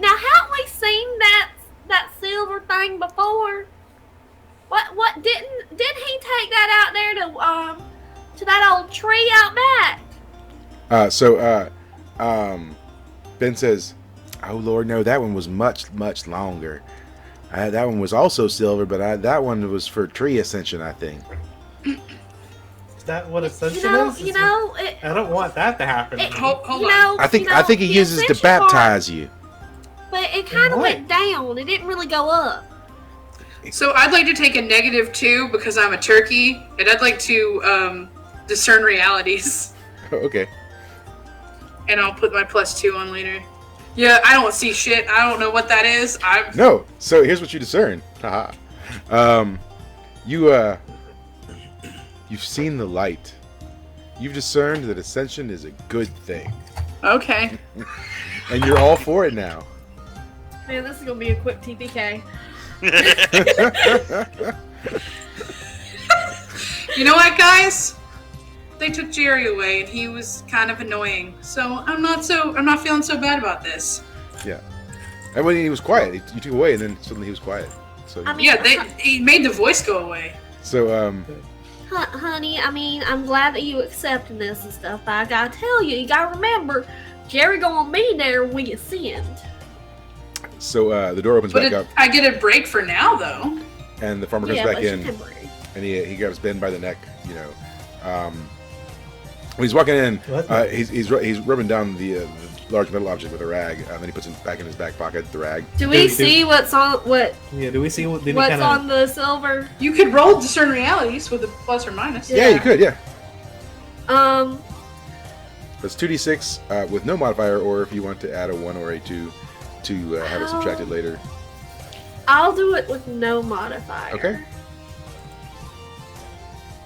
now haven't we seen that silver thing before? What didn't he take that out there to that old tree out back? Ben says, "Oh Lord, no, that one was much, much longer. That one was also silver, but that one was for tree ascension, I think." Is that what ascension is? You know, I don't want that to happen. Hold you on. know, I think he the uses to ascension part, baptize you. but it kind of What? went down. It didn't really go up. So I'd like to take a -2 because I'm a turkey, and I'd like to discern realities. Okay. And I'll put my +2 on later. Yeah, I don't see shit. I don't know what that is. No. So here's what you discern. Haha. You've seen the light. You've discerned that ascension is a good thing, Okay. and you're all for it now. Man, this is gonna be a quick TPK. You know what, guys? They took Jerry away, and he was kind of annoying. So I'm not feeling so bad about this. Yeah. And when he was quiet, you took away, and then suddenly he was quiet. So I mean, Yeah, he made the voice go away. honey, I mean, I'm glad that you accepting this and stuff, but I gotta tell you, you gotta remember, Jerry gonna be there when we ascend. So the door opens But back up, I get a break for now, though. and the farmer comes Yeah, back but in, she temporary. and he grabs Ben by the neck. When he's walking in, What? he's rubbing down the large metal object with a rag, and then he puts it back in his back pocket, the rag. Do we Do- see what's on Yeah, do we see what? Did what's he kinda, on the silver? You could roll discern realities with a plus or minus. Yeah, you could, yeah. It's 2d6 with no modifier, or if you want to add a 1 or a 2 to have it subtracted later. I'll do it with no modifier. Okay.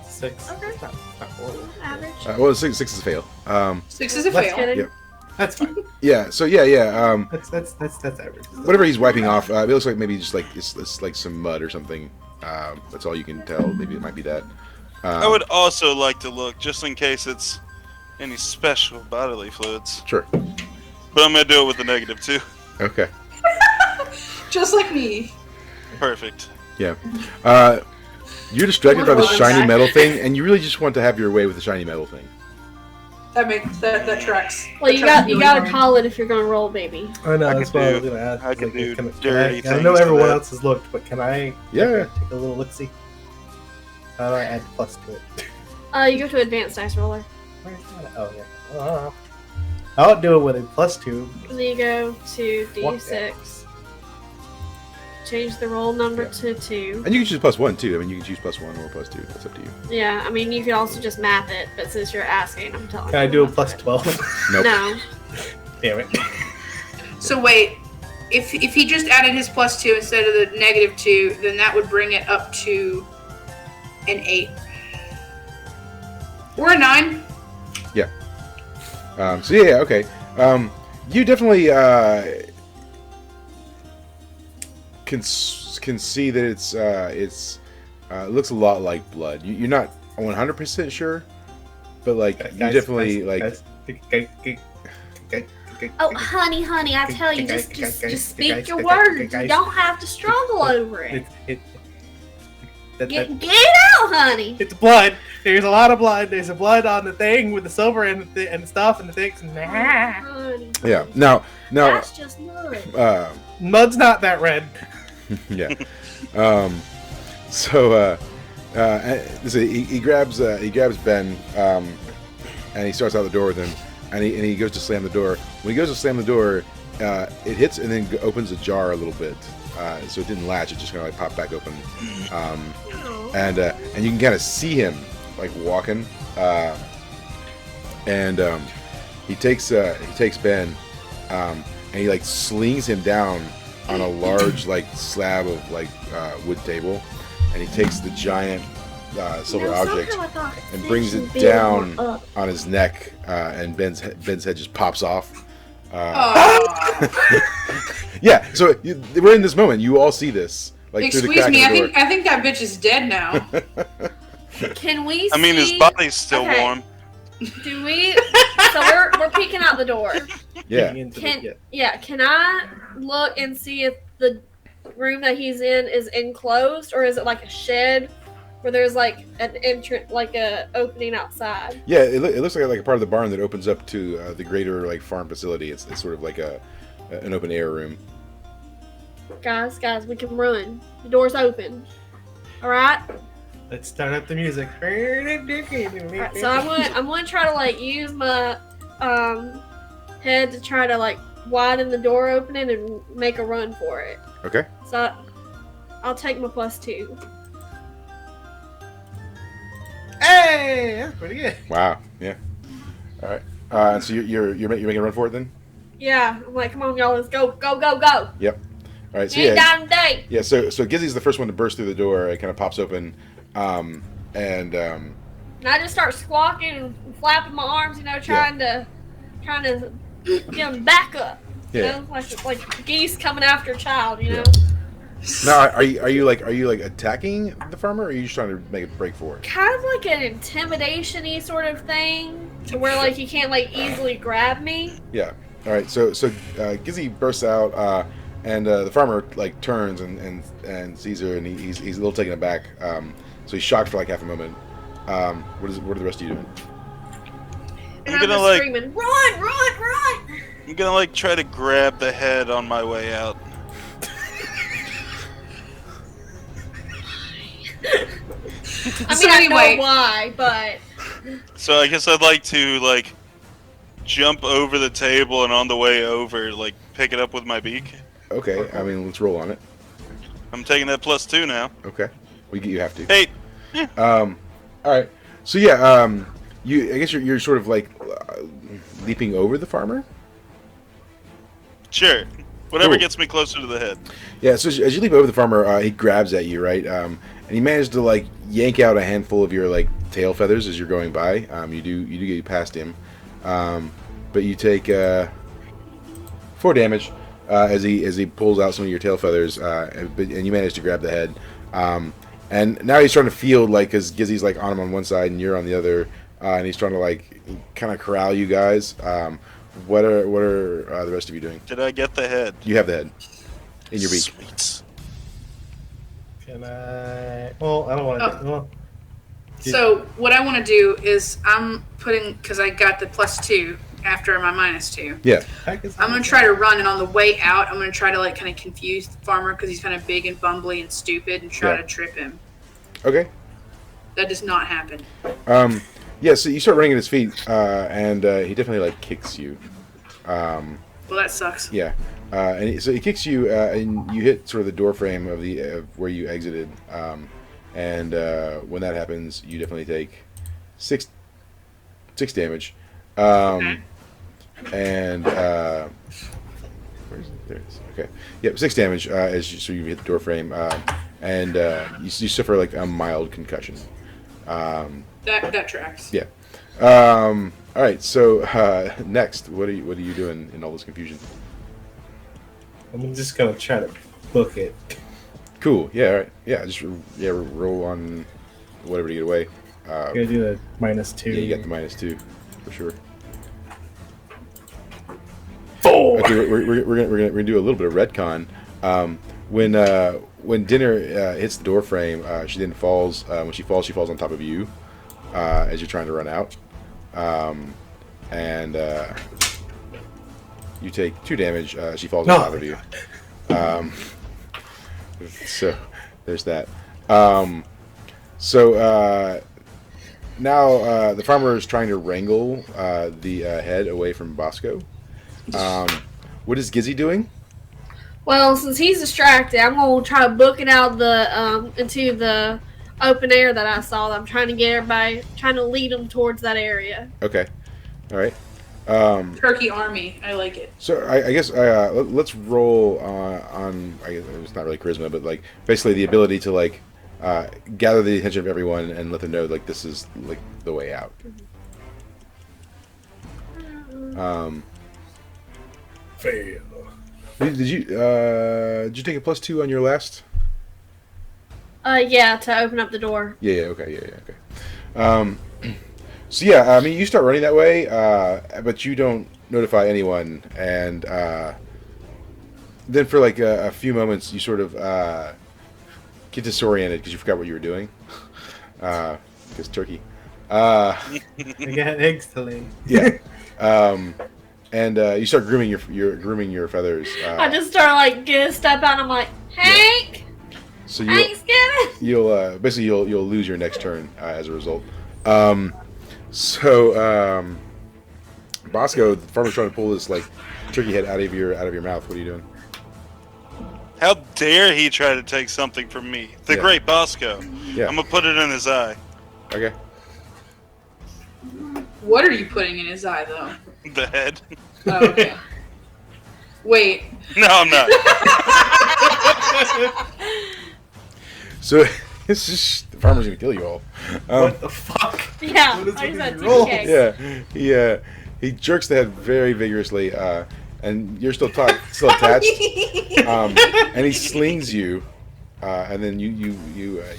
6. Okay. Not horrible. Average. Well, six is a fail. 6 is a Let's fail. Kidding. Yep. That's fine. Yeah. So yeah. That's average. Whatever he's wiping off, it looks like maybe just like it's like some mud or something. That's all you can tell. Maybe it might be that. I would also like to look, just in case it's any special bodily fluids. Sure. But I'm gonna do it with the -2. Okay. Just like me. Perfect. Yeah. You're distracted by the shiny metal thing, and you really just want to have your way with the shiny metal thing. That tracks. Well, That you tracks really gotta hard. call it if you're gonna roll, baby. I know, I that's could what I do- was going to ask. I could do can dirty I things know to everyone that. else has looked, but can I Yeah. take a little look-see? How do I add plus to it? You go to advanced dice roller. Where's that? Oh, yeah. I'll do it with a +2. And then you go to What? D6. Change the roll number to 2. And you can choose +1 too. I mean, you can choose +1 or +2. That's up to you. Yeah, I mean, you could also just map it, but since you're asking, I'm telling you. Can I do a not to. +12? Nope. No. Damn it. So wait, if he just added his +2 instead of the -2, then that would bring it up to an 8. Or a 9. So yeah, okay. You definitely can see that it looks a lot like blood. You're not 100% sure, but like you definitely Oh, honey, I tell you, just speak your words. You don't have to struggle over it. Get out, honey. It's blood. There's a lot of blood. There's a blood on the thing with the silver and the stuff and the things. Nah. Honey. Yeah. Now, That's just mud. Mud's not that red. yeah. So he grabs Ben, and he starts out the door with him, and he goes to slam the door. When he goes to slam the door, it hits and then opens ajar a little bit. So it didn't latch; it just kind of like popped back open, and you can kind of see him like walking, and he takes Ben, and he like slings him down on a large like slab of like wood table, and he takes the giant silver object and brings it down on his neck, and Ben's head just pops off. Yeah, so we're in this moment. You all see this, like through the Excuse crack me, in the door. I think that bitch is dead now. Can we see? I mean, his body's still Okay. warm. Do we? So we're peeking out the door. Yeah, Can I look and see if the room that he's in is enclosed, or is it like a shed where there's like an entrance, like a opening outside? yeah. It looks like a part of the barn that opens up to the greater like farm facility. It's sort of like an open air room. Guys, we can run. The door's open. All right. Let's start up the music. Alright, so I'm gonna try to like use my head to try to like widen the door opening and make a run for it. Okay. So I'll take my +2. Hey, that's pretty good. Wow. Yeah. All right. So you're making a run for it then? Yeah, I'm like, come on, y'all, let's go. Yep. All right. So Ain't yeah. down day. Yeah. So Gizzy's the first one to burst through the door. It kind of pops open, and And I just start squawking and flapping my arms, trying to get them back up. You Yeah. know, like geese coming after a child. You know. Now, are you like attacking the farmer, or are you just trying to make a break for it? Kind of like an intimidation-y sort of thing, to where like he can't like easily grab me. Yeah. All right. So Gizzy bursts out, and the farmer like turns and sees her, and he's a little taken aback. So he's shocked for like half a moment. What are the rest of you doing? And I'm I'm gonna, just like- screaming, run! I'm gonna like try to grab the head on my way out. I So mean, I anyway- know why, but So I guess I'd like to like jump over the table and on the way over, like pick it up with my beak. Okay. I mean, let's roll on it. I'm taking that +2 now. Okay. You have to. Hey, All right. So yeah. I guess you're sort of like leaping over the farmer. sure. Whatever Cool. gets me closer to the head. Yeah, so as you leap over the farmer, he grabs at you, right? And he managed to like yank out a handful of your like tail feathers as you're going by. You do get past him, but you take 4 damage as he pulls out some of your tail feathers, and you manage to grab the head. And now he's trying to feel like, because Gizzy's like on him on one side and you're on the other, and he's trying to like kind of corral you guys. What are the rest of you doing? Did I get the head? You have the head in your beak. Sweet. Can I? Well, I don't want to. Well, So what I want to do is I'm putting, because I got the +2 after my -2. Yeah. I'm going to try to run, and on the way out, I'm going to try to like kind of confuse the farmer because he's kind of big and bumbly and stupid, and try to trip him. Okay. That does not happen. Yeah, so you start running at his feet, and he definitely like kicks you. Well, that sucks. Yeah, so he kicks you, and you hit sort of the door frame of where you exited. And when that happens, you definitely take 6 damage. Okay. And where is it? There it is. Okay. Yep, 6 damage so you hit the door frame, and you suffer like a mild concussion. That tracks. Yeah. All right. So next, what are you doing in all this confusion? I'm just gonna try to book it. Cool. Yeah. All right. Yeah. Just roll on whatever to get away. I'm gonna do the -2. Yeah, you got the -2 for sure. 4. Okay, we're gonna do a little bit of retcon. When Dinner hits the door frame, she then falls. When she falls on top of you as you're trying to run out, and you take 2 damage. She falls on top of you. So there's that. Now the farmer is trying to wrangle the head away from Bosco. What is Gizzy doing? Well, since he's distracted, I'm gonna try to book it out into the open air that I saw. I'm trying to get everybody, trying to lead them towards that area. Okay, all right. Turkey army. I like it. So I guess let's roll on. I guess it's not really charisma, but like basically the ability to like gather the attention of everyone and let them know like this is like the way out. Fail. Did you take a +2 on your last? Yeah, to open up the door. Yeah. Okay. So yeah, I mean, you start running that way, but you don't notify anyone, and then for like a few moments, you sort of get disoriented because you forgot what you were doing. Because turkey. I got eggs to lay. Yeah. And you start grooming your feathers. I just start like get a step out. And I'm like, Hank. So You'll you'll lose your next turn as a result. Bosco, the farmer's trying to pull this like turkey head out of your mouth. What are you doing? How dare he try to take something from me? The great Bosco. Yeah. I'm gonna put it in his eye. Okay. What are you putting in his eye, though? The head. Oh, okay. Wait. No, I'm not. So it's just the farmer's gonna kill you all. What the fuck? Yeah, What is I with just had these rolls? TK. Yeah. He jerks the head very vigorously, and you're still attached. And he slings you, and then you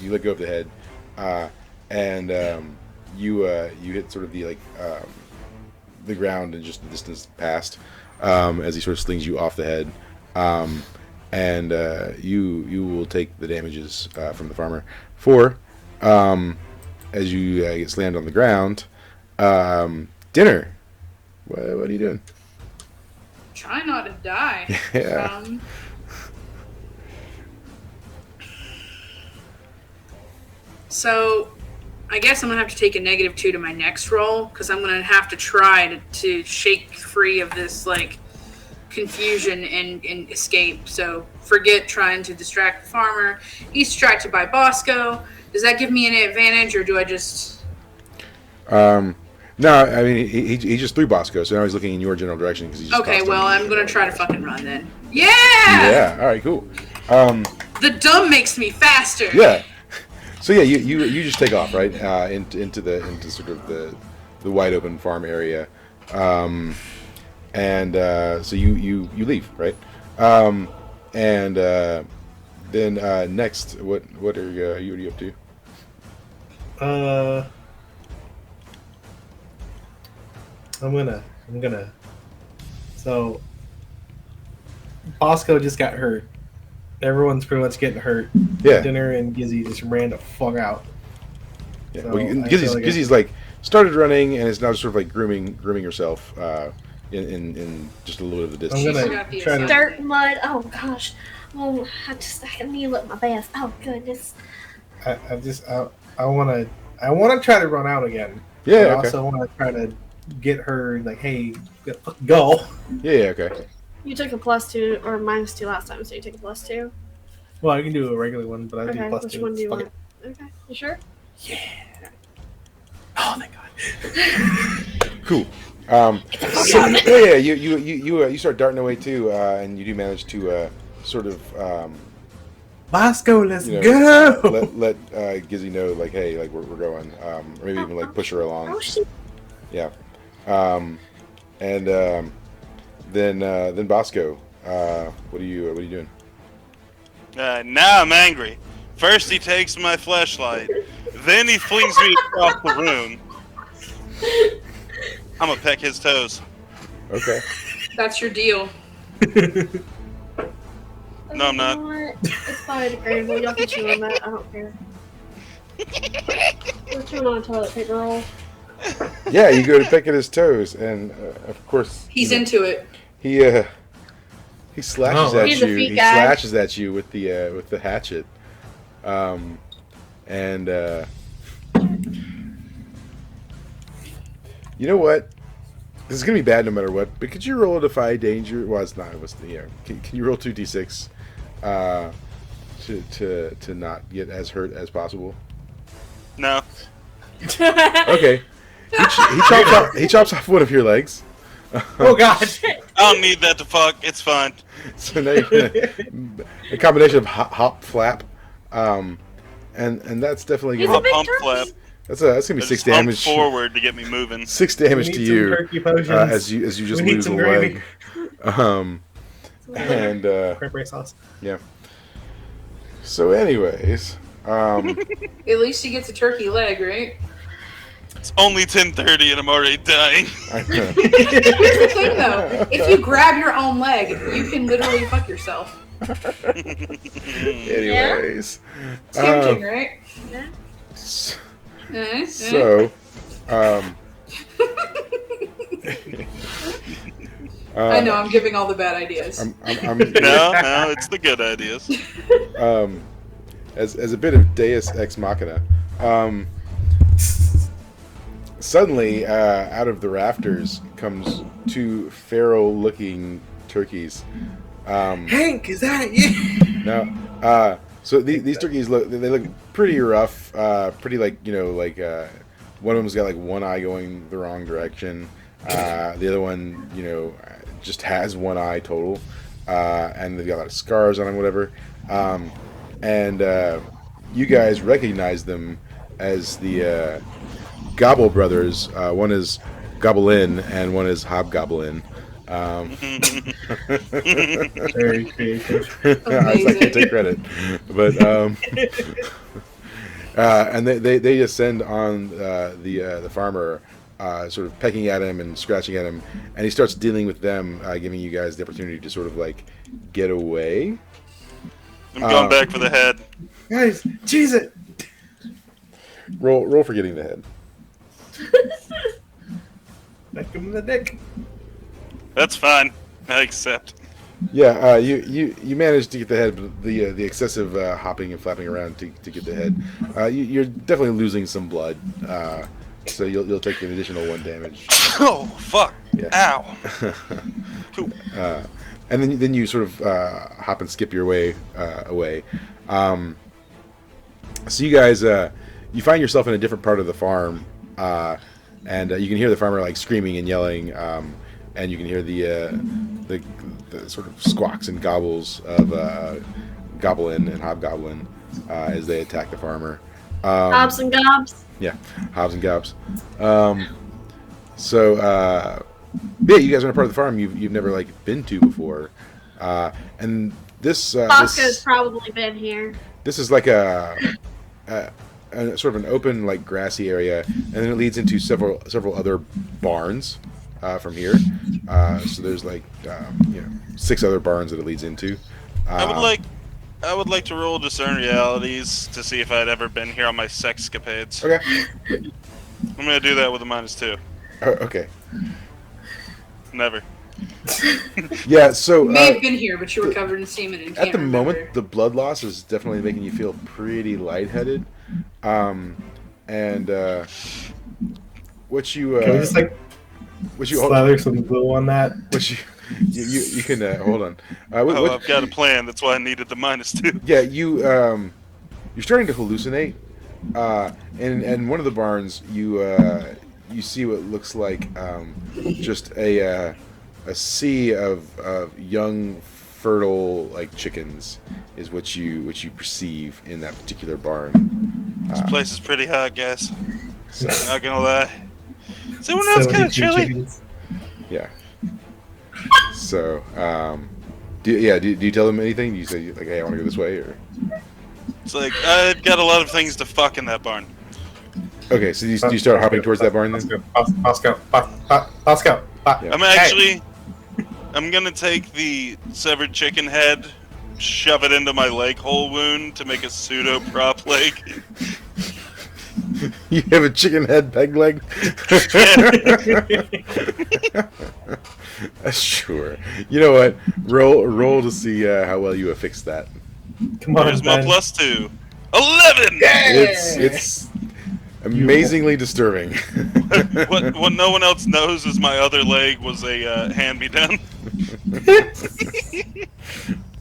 let go of the head, and you hit sort of the the ground and just the distance past, as he sort of slings you off the head, and you will take the damages from the farmer. 4, as you get slammed on the ground. Dinner. What are you doing? Try not to die. Yeah. So, I guess I'm gonna have to take a -2 to my next roll because I'm gonna have to try to shake free of this like confusion and escape. So forget trying to distract the farmer. He's distracted by Bosco. Does that give me an advantage, or do I just? No, I mean he just threw Bosco, so now he's looking in your general direction because he's just Okay, tossed well him. I'm gonna try to fucking run then. Yeah. Yeah. All right. Cool. The dumb makes me faster. Yeah. So yeah, you just take off, right, into sort of the wide open farm area, and so you leave, right, and then next, what are you up to? I'm gonna. So, Bosco just got hurt. Everyone's pretty much getting hurt. Yeah. Dinner and Gizzy just ran the fuck out. Yeah. So Well, I feel like Gizzy's like started running and is now sort of like grooming herself in just a little bit of the I'm distance. gonna try to. Dirt, mud. Oh gosh. Oh, I can kneel at my best. Oh goodness. I want to try to run out again. Yeah. I Okay. also want to try to get her like, hey, go. Yeah. Okay. You took a +2 or -2 last time, so you take a +2. Well, I can do a regular one, but I Okay, do +2. which one do you Fuck want? Okay, you sure? Oh, thank God. Cool. So, yeah, you start darting away too, and you do manage to sort of Bosco, let's you go. let Gizzy know like, hey, like we're going, or maybe even like push her along. Oh shit. Yeah. And then Bosco, what are you doing? Now I'm angry. First he takes my fleshlight, then he flings me across the room. I'm gonna peck his toes. Okay. That's your deal. No, I'm not. You know what? It's biodegradable. Y'all can chew on that. I don't care. We're chewing on a toilet paper roll. Yeah, you go to peck at his toes, and of course He's into it. he slashes Oh. at He's a you. feet He guy. slashes at you with the hatchet, and you know what? This is gonna be bad no matter what. But could you roll a defy danger? Well, it's not. It was Can you roll 2d6 to not get as hurt as possible? No. Okay. He chops off one of your legs. Oh, God. I don't need that to fuck. It's fine. So now you're gonna, a combination of hop flap, and that's definitely He's gonna a big Pump turkey. flap. that's gonna be I 6 just hump damage. forward to get me moving. 6 damage We to need some you turkey potions. as you just We need lose a some leg. gravy. And Cranberry sauce. yeah. So, anyways, At least he gets a turkey leg, right? It's only 10:30 and I'm already dying. Here's the thing, though. If you grab your own leg, you can literally fuck yourself. anyways, It's tempting, right? s- Eh? so, I know, I'm giving all the bad ideas. I'm No, it's the good ideas. as a bit of Deus Ex Machina, suddenly out of the rafters comes 2 feral-looking turkeys. Hank, is that you? No, so these turkeys look pretty rough, pretty like one of them's got like one eye going the wrong direction. The other one, just has one eye total, and they've got a lot of scars on them, whatever. And you guys recognize them as the Gobble brothers. One is Goblin and one is Hobgoblin. Very creative. I can't take credit, but and they descend on the farmer, sort of pecking at him and scratching at him, and he starts dealing with them, giving you guys the opportunity to sort of like get away. I'm going back for the head. Guys, cheese it. Roll for getting the head. Back him in the dick. That's fine. I accept. Yeah, you managed to get the head, but the excessive hopping and flapping around to get the head, you're definitely losing some blood. So you'll take an additional 1 damage. Oh, fuck. Yeah. Ow. Cool. And then you sort of hop and skip your way away. So you guys, you find yourself in a different part of the farm, and you can hear the farmer like screaming and yelling, and you can hear the sort of squawks and gobbles of Goblin and Hobgoblin as they attack the farmer. Hobbs and gobs. Yeah, Hobbs and Gobs. So, yeah, you guys are a part of the farm you've never like been to before, and this Bosco's probably been here. this is like a sort of an open like grassy area, and then it leads into several other barns from here. So there's like 6 other barns that it leads into. I would like to roll discern realities to see if I'd ever been here on my sexcapades. Okay. I'm gonna do that with a -2. Okay. Never. Yeah. So You may have been here, but you were covered in semen and can't at the remember. moment, the blood loss is definitely making you feel pretty lightheaded. And what you Can we just like what you slather some glue on that? what you can hold on. I've got a plan. That's why I needed the -2. Yeah, you're starting to hallucinate. In one of the barns, you see what looks like just a sea of young, fertile like chickens is what you perceive in that particular barn. This place is pretty hot, guys. Not gonna lie. Is anyone else kind of chilly? Chickens. Yeah. So, do you tell them anything? Do you say like, "Hey, I want to go this way," or? It's like I've got a lot of things to fuck in that barn. Okay, so do you start hopping towards that barn then? Bosco. Yeah. I'm gonna take the severed chicken head, shove it into my leg hole wound to make a pseudo prop leg. You have a chicken head peg leg? Sure. You know what? Roll to see how well you affix that. Come on, Here's my Ben. +2. 11! It's amazingly disturbing. What no one else knows is my other leg was a hand-me-down.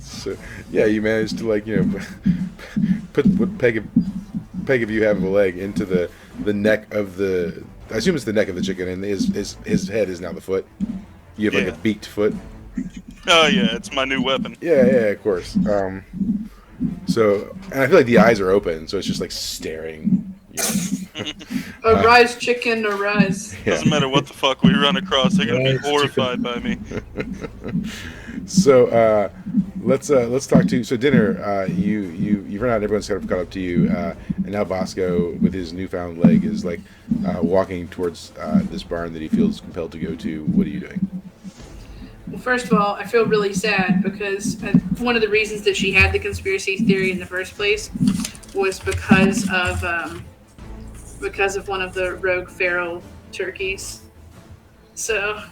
So, yeah, you managed to put what peg of you have of a leg into the neck of the. I assume it's the neck of the chicken, and his head is now the foot. You have like a beaked foot. Oh yeah, it's my new weapon. Yeah, of course. So, and I feel like the eyes are open, so it's just like staring. Arise, chicken, arise. Yeah. Doesn't matter what the fuck we run across, they're gonna be Arise, horrified by me. So let's talk to. So dinner, you've run out. Everyone's kind of caught up to you, and now Bosco, with his newfound leg, is like walking towards this barn that he feels compelled to go to. What are you doing? Well, first of all, I feel really sad because one of the reasons that she had the conspiracy theory in the first place was because of one of the rogue feral turkeys. So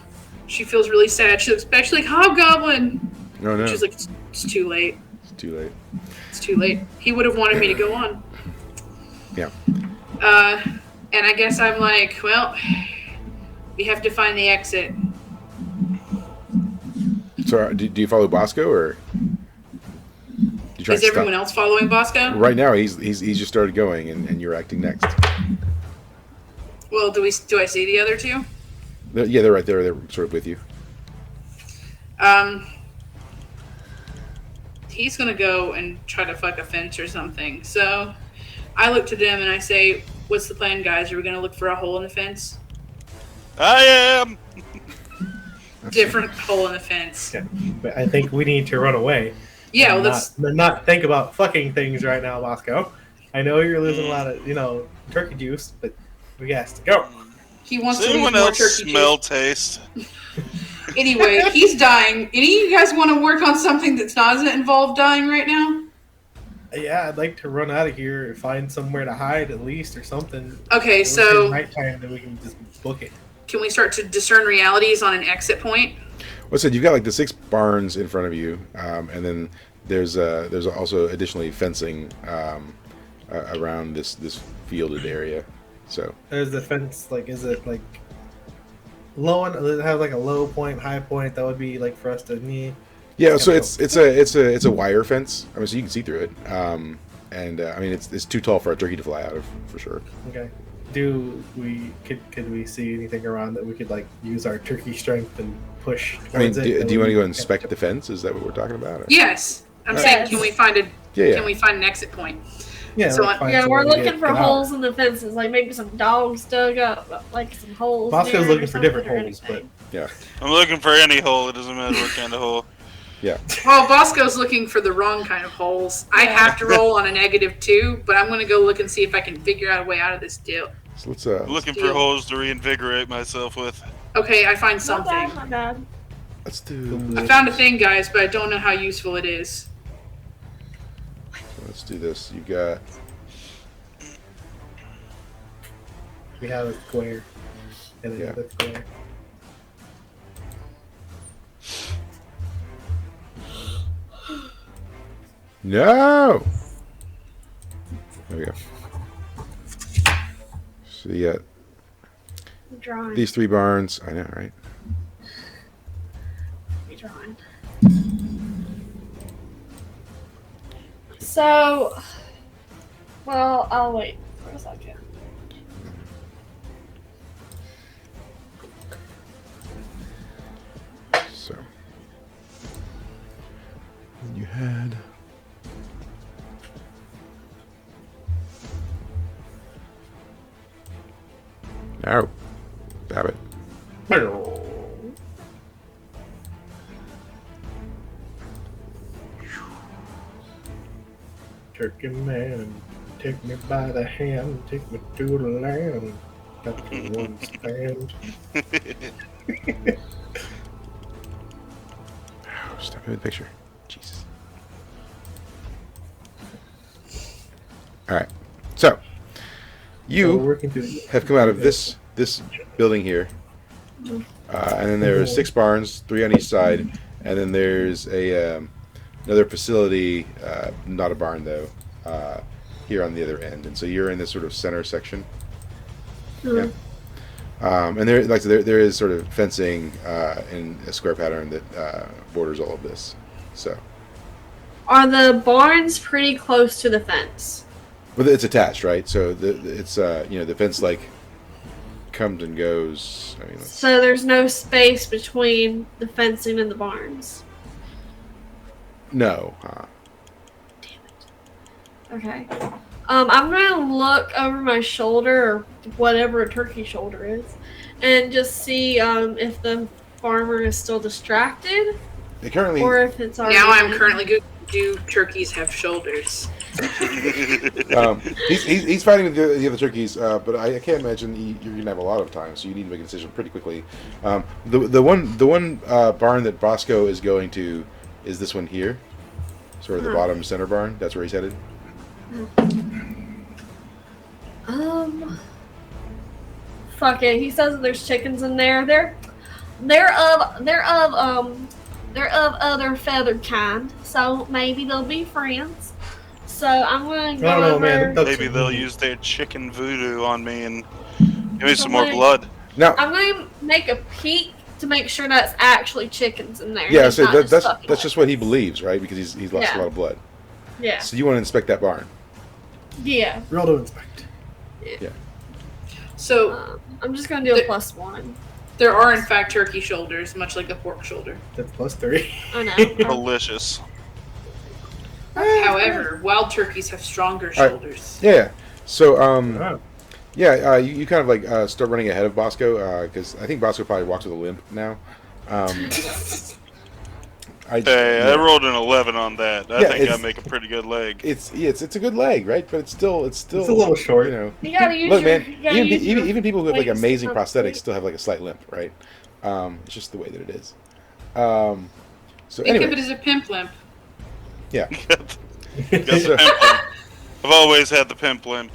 she feels really sad. She looks back, she's like, Hobgoblin! Oh no. She's like, it's too late. It's too late. It's too late. He would have wanted me to go on. Yeah. And I guess I'm like, well, we have to find the exit. So do you follow Bosco, or do you try Is to everyone stop? else following Bosco? Right now, he's just started going, and you're acting next. Well, do I see the other two? Yeah, they're right there. They're sort of with you. He's gonna go and try to fuck a fence or something. So I look to them and I say, what's the plan, guys? Are we gonna look for a hole in the fence? I am! Different hole in the fence. Yeah, but I think we need to run away. Yeah, well, And not think about fucking things right now, Bosco. I know you're losing a lot of, turkey juice, but we got to go. he wants Does to lose anyone more else turkey smell juice. taste? Anyway, he's dying. Any of you guys want to work on something that doesn't involve dying right now? Yeah, I'd like to run out of here and find somewhere to hide at least or something. Okay, If so it's nighttime, then we can just book it. can we start to discern realities on an exit point? Well, so you've got like the 6 barns in front of you, and then there's also additionally fencing around this fielded area. So There's the fence. Like, is it like low? Does it have like a low point, high point? That would be like for us to need. yeah, so it's a wire fence. I mean, so you can see through it. And I mean, it's too tall for a turkey to fly out of, for sure. Okay. Could we see anything around that we could like use our turkey strength and push I mean, towards it? do you want to go inspect the fence? Is that what we're talking about? Or? Yes. I'm Right. saying, can we find a Yeah. can we find an exit point? Yeah, So like, find Yeah, somewhere we're to looking for get out. holes in the fences, like maybe some dogs dug up, like some holes. Bosco's there or looking for different something or holes, anything. I'm looking for any hole. It doesn't matter what kind of hole. Well, Bosco's looking for the wrong kind of holes. I have to roll on a -2, but I'm going to go look and see if I can figure out a way out of this deal. So let's I'm looking for holes to reinvigorate myself with. Okay, I find My something. bad, my bad. let's do I found a thing, guys, but I don't know how useful it is. let's do this. You got We have a square. And then Yeah. the square. no. There we go. So you got I'm drawing. these 3 barns. I know, right? I'm drawing. So, well, I'll wait for a second. So you had no. Stop it. Turkey man, take me by the hand, take me to the land. Got to one stand. Oh, stop me with the picture. Jesus. All right. So So we're you working through. have come out of this building here, and then there's 6 barns, 3 on each side, and then there's a another facility, not a barn though, here on the other end. And so you're in this sort of center section. Yeah. And there, like there is sort of fencing in a square pattern that borders all of this. So, Are the barns pretty close to the fence? but it's attached, right? So it's the fence like comes and goes. I mean, So there's no space between the fencing and the barns. no. Okay. I'm gonna look over my shoulder, or whatever a turkey shoulder is, and just see if the farmer is still distracted, They currently. or if it's already. Now I'm in. currently good. Do turkeys have shoulders? He's fighting with the other turkeys, but I can't imagine you're gonna have a lot of time, so you need to make a decision pretty quickly. The one barn that Bosco is going to is this one here, sort of the bottom center barn. That's where he's headed. Fuck it. He says that there's chickens in there. They're of other feathered kind, so maybe they'll be friends. So I'm gonna go I don't know, over. man. Maybe they'll use their chicken voodoo on me and give me some more Somebody- blood. Now, I'm gonna make a peek to make sure that's actually chickens in there. yeah, He's so not that's fucking that's just what he believes, right? Because he's lost a Yeah. lot of blood. Yeah. So you want to inspect that barn? Yeah. Roll to inspect. So I'm just gonna do a The- +1. there are in fact turkey shoulders, much like a pork shoulder. That's +3. I know. Delicious. However, wild turkeys have stronger All right. shoulders. Yeah. So Oh. yeah, you kind of like start running ahead of Bosco because I think Bosco probably walks with a limp now. Hey, I rolled an 11 on that. I Yeah, think I it's- make a pretty good leg. It's a good leg, right? But it's still It's a little short. You know, You gotta use look, your, man. you gotta use your Even people who have like legs amazing to prosthetics compensate. still have like a slight limp, right? It's just the way that it is. So Think anyway, of it as a pimp limp. yeah. Got the pimp limp. I've always had the pimp limp,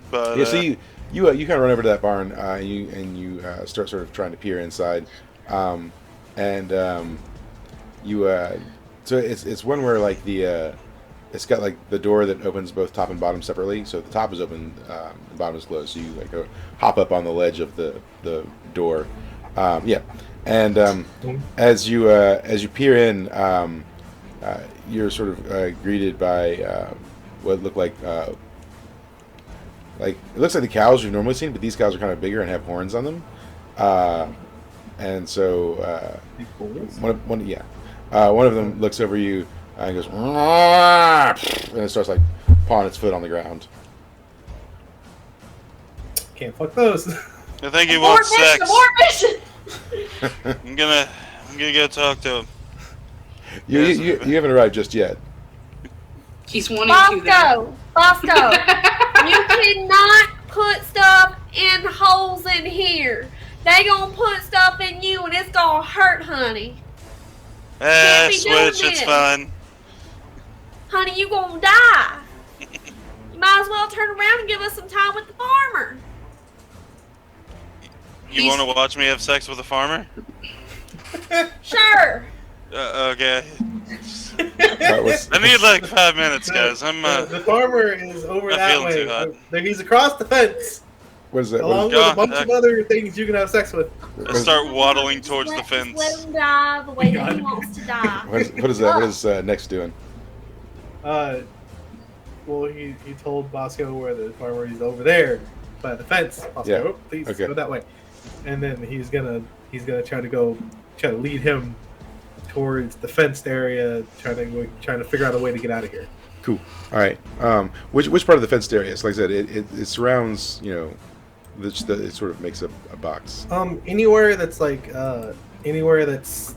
but Yeah, so you kind of run over to that barn and you start sort of trying to peer inside, so it's one where like it's got like the door that opens both top and bottom separately. So the top is open, the bottom is closed. So you like go hop up on the ledge of the door, and as you peer in, you're sort of greeted by what look like like it looks like the cows you've normally seen, but these cows are kind of bigger and have horns on them. And so one of them looks over you and goes, and it starts like pawing its foot on the ground. Can't fuck those. I think he wants sex. Abort mission! I'm gonna go talk to him. You haven't arrived just yet. He's wanting to. Bosco, you cannot put stuff in holes in here. They gonna put stuff in you and it's gonna hurt, honey. Switch, it's fine. Honey, you gonna die. You might as well turn around and give us some time with the farmer. You want to watch me have sex with a farmer? Sure. Okay. I need like 5 minutes, guys. The farmer is over that feeling too hot. way. He's across the fence. What is that? Along with a bunch of other things you can have sex with. I start waddling towards the fence. Let him die the way that he wants to die. What is that? What is Next doing? Well, he told Bosco where the farmer is over there by the fence. Bosco, please go that way. And then he's gonna try to lead him towards the fenced area, trying to figure out a way to get out of here. Cool. All right. Which part of the fenced area? So like I said, it surrounds. It sort of makes a box. Anywhere that's anywhere that's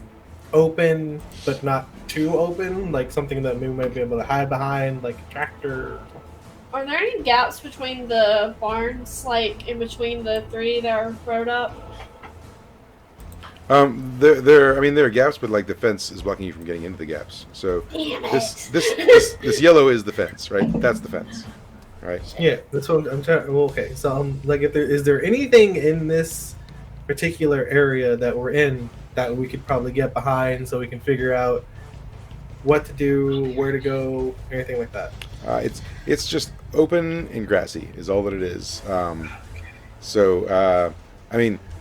open but not too open, like something that we might be able to hide behind, like a tractor. Are there any gaps between the barns, like in between the three that are rode up? There are gaps, but like the fence is blocking you from getting into the gaps. So this yellow is the fence, right? That's the fence, right? Yeah, that's what I'm trying. Well, okay, so is there anything in this particular area that we're in that we could probably get behind, so we can figure out what to do, where to go, anything like that? It's just open and grassy is all that it is.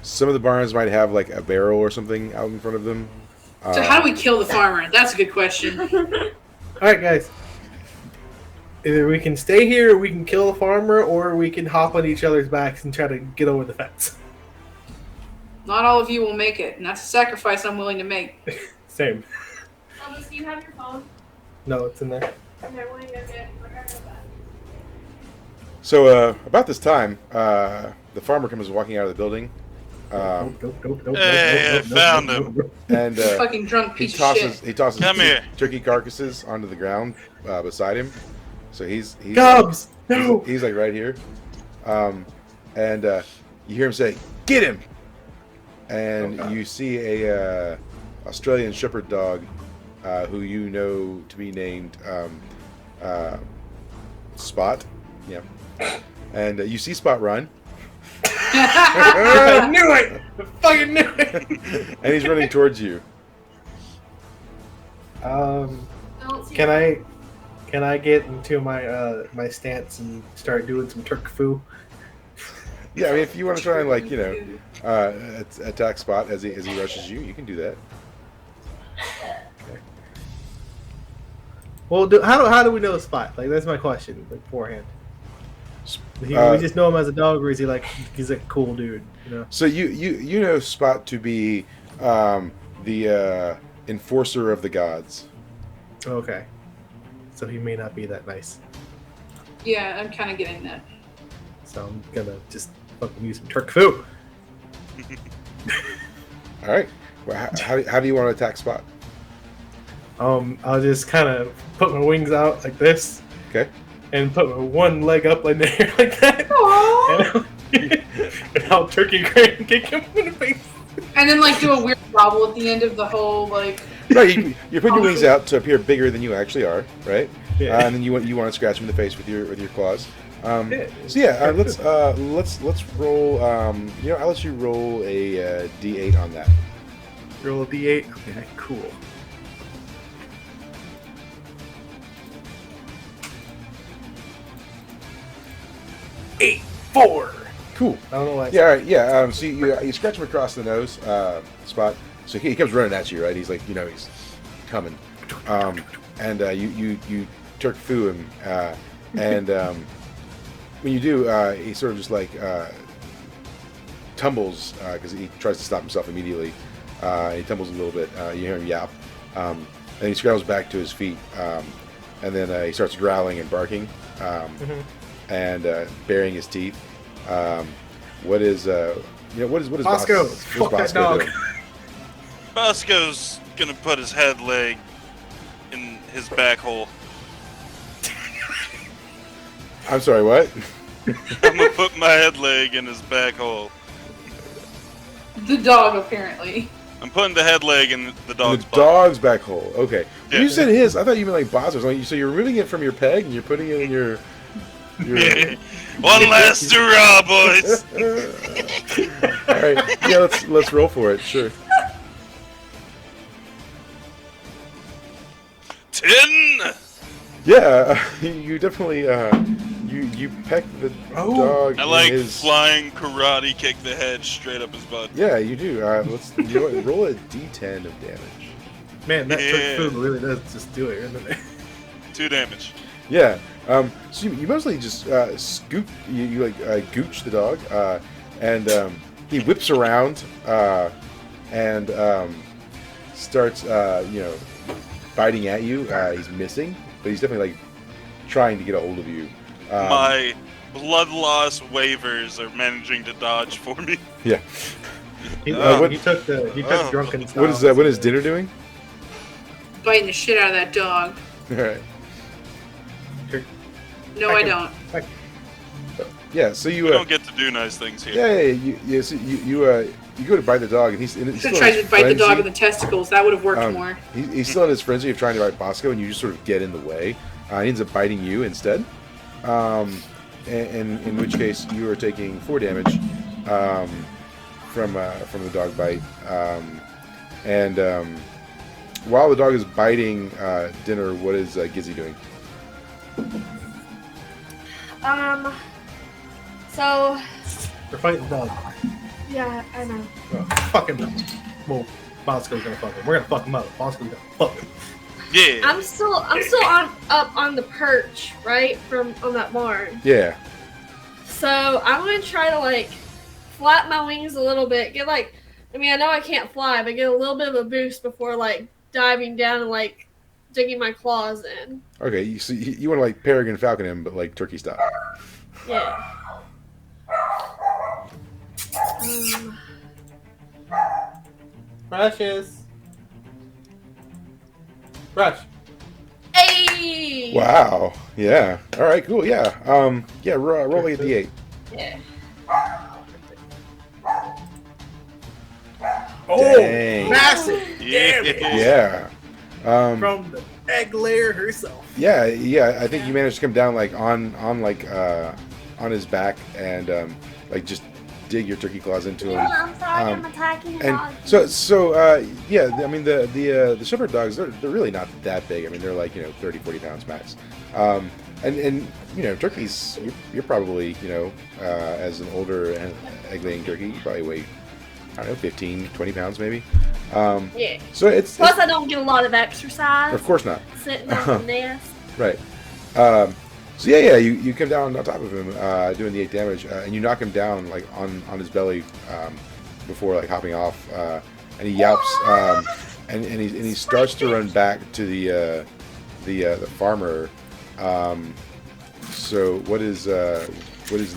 Some of the barns might have like a barrel or something out in front of them. So how do we kill the farmer? That's a good question. All right, guys. Either we can stay here, or we can kill the farmer, or we can hop on each other's backs and try to get over the fence. Not all of you will make it, and that's a sacrifice I'm willing to make. Same. Elvis, do you have your phone? No, it's in there. Okay, we're gonna go get it. We're gonna go back. So about this time, the farmer comes walking out of the building. Hey, I found him. And Fucking drunk piece of shit. he tosses Come here. turkey carcasses onto the ground beside him. So he's Cubs! No! He's like right here. And you hear him say, "Get him!" And you see a Australian Shepherd dog, who you know to be named Spot. Yeah. And you see Spot run. I knew it! I fucking knew it! And he's running towards you. Can I get into my my stance and start doing some Turk foo? Yeah, I mean, if you want to try and attack Spot as he rushes you, you can do that. Okay. Well, how do we know Spot? Like, that's my question. Like, beforehand. We just know him as a dog, or is he like he's a cool dude? You know. So you know Spot to be the enforcer of the gods. Okay. So he may not be that nice. Yeah, I'm kind of getting that. So I'm gonna just fucking use some Turk foo. All right. Well, how do you want to attack Spot? I'll just kind of put my wings out like this. Okay. And put my one leg up in the air like that. And I'll turkey crane kick him in the face. And then do a weird wobble at the end of the whole Right, you put your wings out to appear bigger than you actually are, right? Yeah. And then you want to scratch him in the face with your claws. Yeah. So yeah, let's roll. I'll let you roll a D8 on that. Roll a D8. Okay, cool. 8-4. Cool. I don't know why. Yeah, all right. Yeah. So you scratch him across the nose, Spot. So he comes running at you, right? He's like, he's coming. And you Turk foo him, and when you do, he sort of just like tumbles because he tries to stop himself immediately. He tumbles a little bit. You hear him yap, and he scrambles back to his feet, and then he starts growling and barking, and baring his teeth. What is what is Bosco? Fuck that dog. doing? Bosco's gonna put his head leg in his back hole. I'm sorry, what? I'm gonna put my head leg in his back hole. The dog, apparently. I'm putting the head leg in the dog's butt. Dog's back hole. Okay. Yeah. You said his. I thought you meant like Bosco's. So you're removing it from your peg and you're putting it in your. One last hurrah, boys! All right. Yeah, let's roll for it. Sure. 10. Yeah, you definitely you peck the dog. I like in his... flying karate kick the head straight up his butt. Yeah, you do. Roll a d10 of damage. Man, that turkey food really does just do it, doesn't it? 2 damage. Yeah. So you mostly just scoop. You like gooch the dog, and he whips around and starts biting at you. He's missing, but he's definitely like trying to get a hold of you. My blood loss waivers are managing to dodge for me. Yeah. He took drunken. What is dinner doing? Biting the shit out of that dog. All right. No, I don't. Yeah. So you We don't get to do nice things here. Yeah. So you go to bite the dog, and he's Should have tried to bite the dog in the testicles. That would have worked more. He's still in his frenzy of trying to bite Bosco, and you just sort of get in the way. He ends up biting you instead. And in which case you are taking 4 damage from the dog bite. And while the dog is biting Dinner, what is Gizzy doing? So We're fighting the dog. yeah, I know. Oh, fucking dog. Well, Bosco's gonna fuck him. We're gonna fuck him up. Bosco's gonna fuck him. Yeah. I'm still up on the perch, right, on that barn. Yeah. So I'm gonna try to like flap my wings a little bit. I know I can't fly, but get a little bit of a boost before like diving down and like digging my claws in. Okay. You want to like Peregrine Falcon him, but like turkey style. Yeah. Precious. Rush. Hey! Wow. Yeah. All right. Cool. Yeah. Roll a d8. Yeah. Oh, Dang. massive Yeah. damage Yeah. from the egg layer herself. Yeah. I think you managed to come down like on his back and like just dig your turkey claws into him. I'm sorry, I'm attacking the And dog. I mean the shepherd dogs they're really not that big. I mean they're like 30, 40 pounds max. And turkeys you're probably as an older egg laying turkey you probably weigh 15, 20 pounds maybe. Yeah. So it's Plus, I don't get a lot of exercise. of course not. Sitting on the nest. Right. So you come down on top of him, doing the 8 damage, and you knock him down like on his belly before like hopping off, and he yelps, and he starts to run back to the farmer. So what is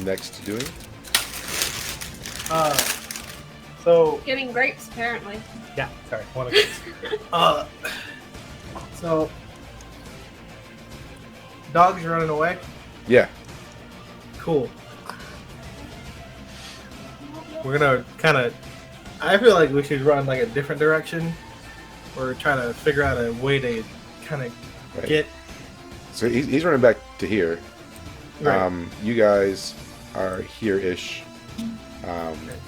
next doing? So Getting grapes, apparently. yeah, sorry. One of those. So dogs running away. Yeah. Cool. We're gonna kind of. I feel like we should run like a different direction. We're trying to figure out a way to kind of Right. get. So he's running back to here. Right. You guys are here-ish.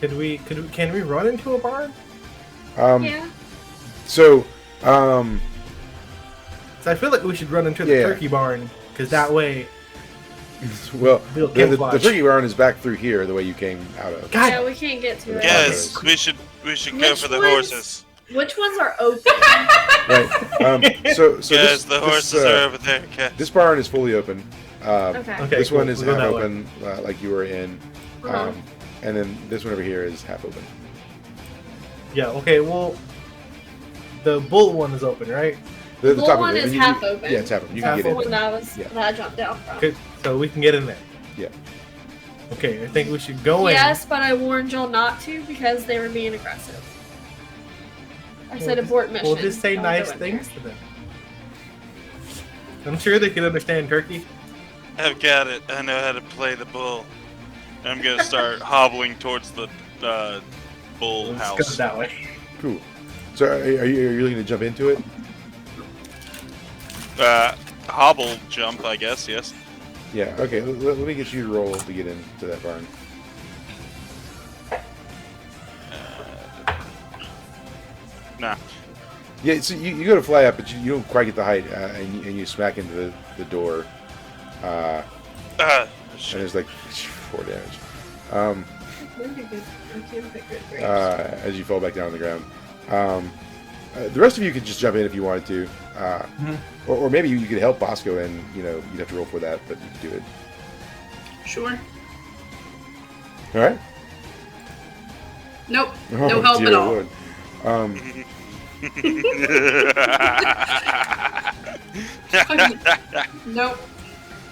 Can we run into a barn? Yeah. So So I feel like we should run into the Yeah. turkey barn because that way. well, We'll the camouflage. turkey barn is back through here, the way you came out of. God. Yeah, we can't get to it. Guys, we should go Which for the ones? horses. Which ones are open? Right. So Guys, the horses are over there. Guys. This barn is fully open. Okay. This cool. one is We'll go half that way. open, like you were in, and then this one over here is half open. Yeah. Okay. Well, the bullet one is open, right? The Bull top one of it, is you- half open. Yeah, it's half open. You can Half get the in. one Yeah. that I jumped down from. Okay. So we can get in there. Yeah. Okay. I think we should go in. Yes, but I warned y'all not to because they were being aggressive. I said abort mission. We'll just say Don't nice go in things there. to them. I'm sure they can understand turkey. I've got it. I know how to play the bull. I'm gonna start hobbling towards the bull Let's go house. that way. Cool. So are you looking to jump into it? Hobble jump, I guess. Yes. Yeah. Okay. Let me get you to roll to get into that barn. Nah. Yeah. So you go to fly up, but you don't quite get the height, and you smack into the door. And there's like 4 damage. As you fall back down on the ground. The rest of you could just jump in if you wanted to, or maybe you could help Bosco, and you'd have to roll for that, but you could do it. Sure. All right. Nope. Oh, No help dear at all. Lord. Nope.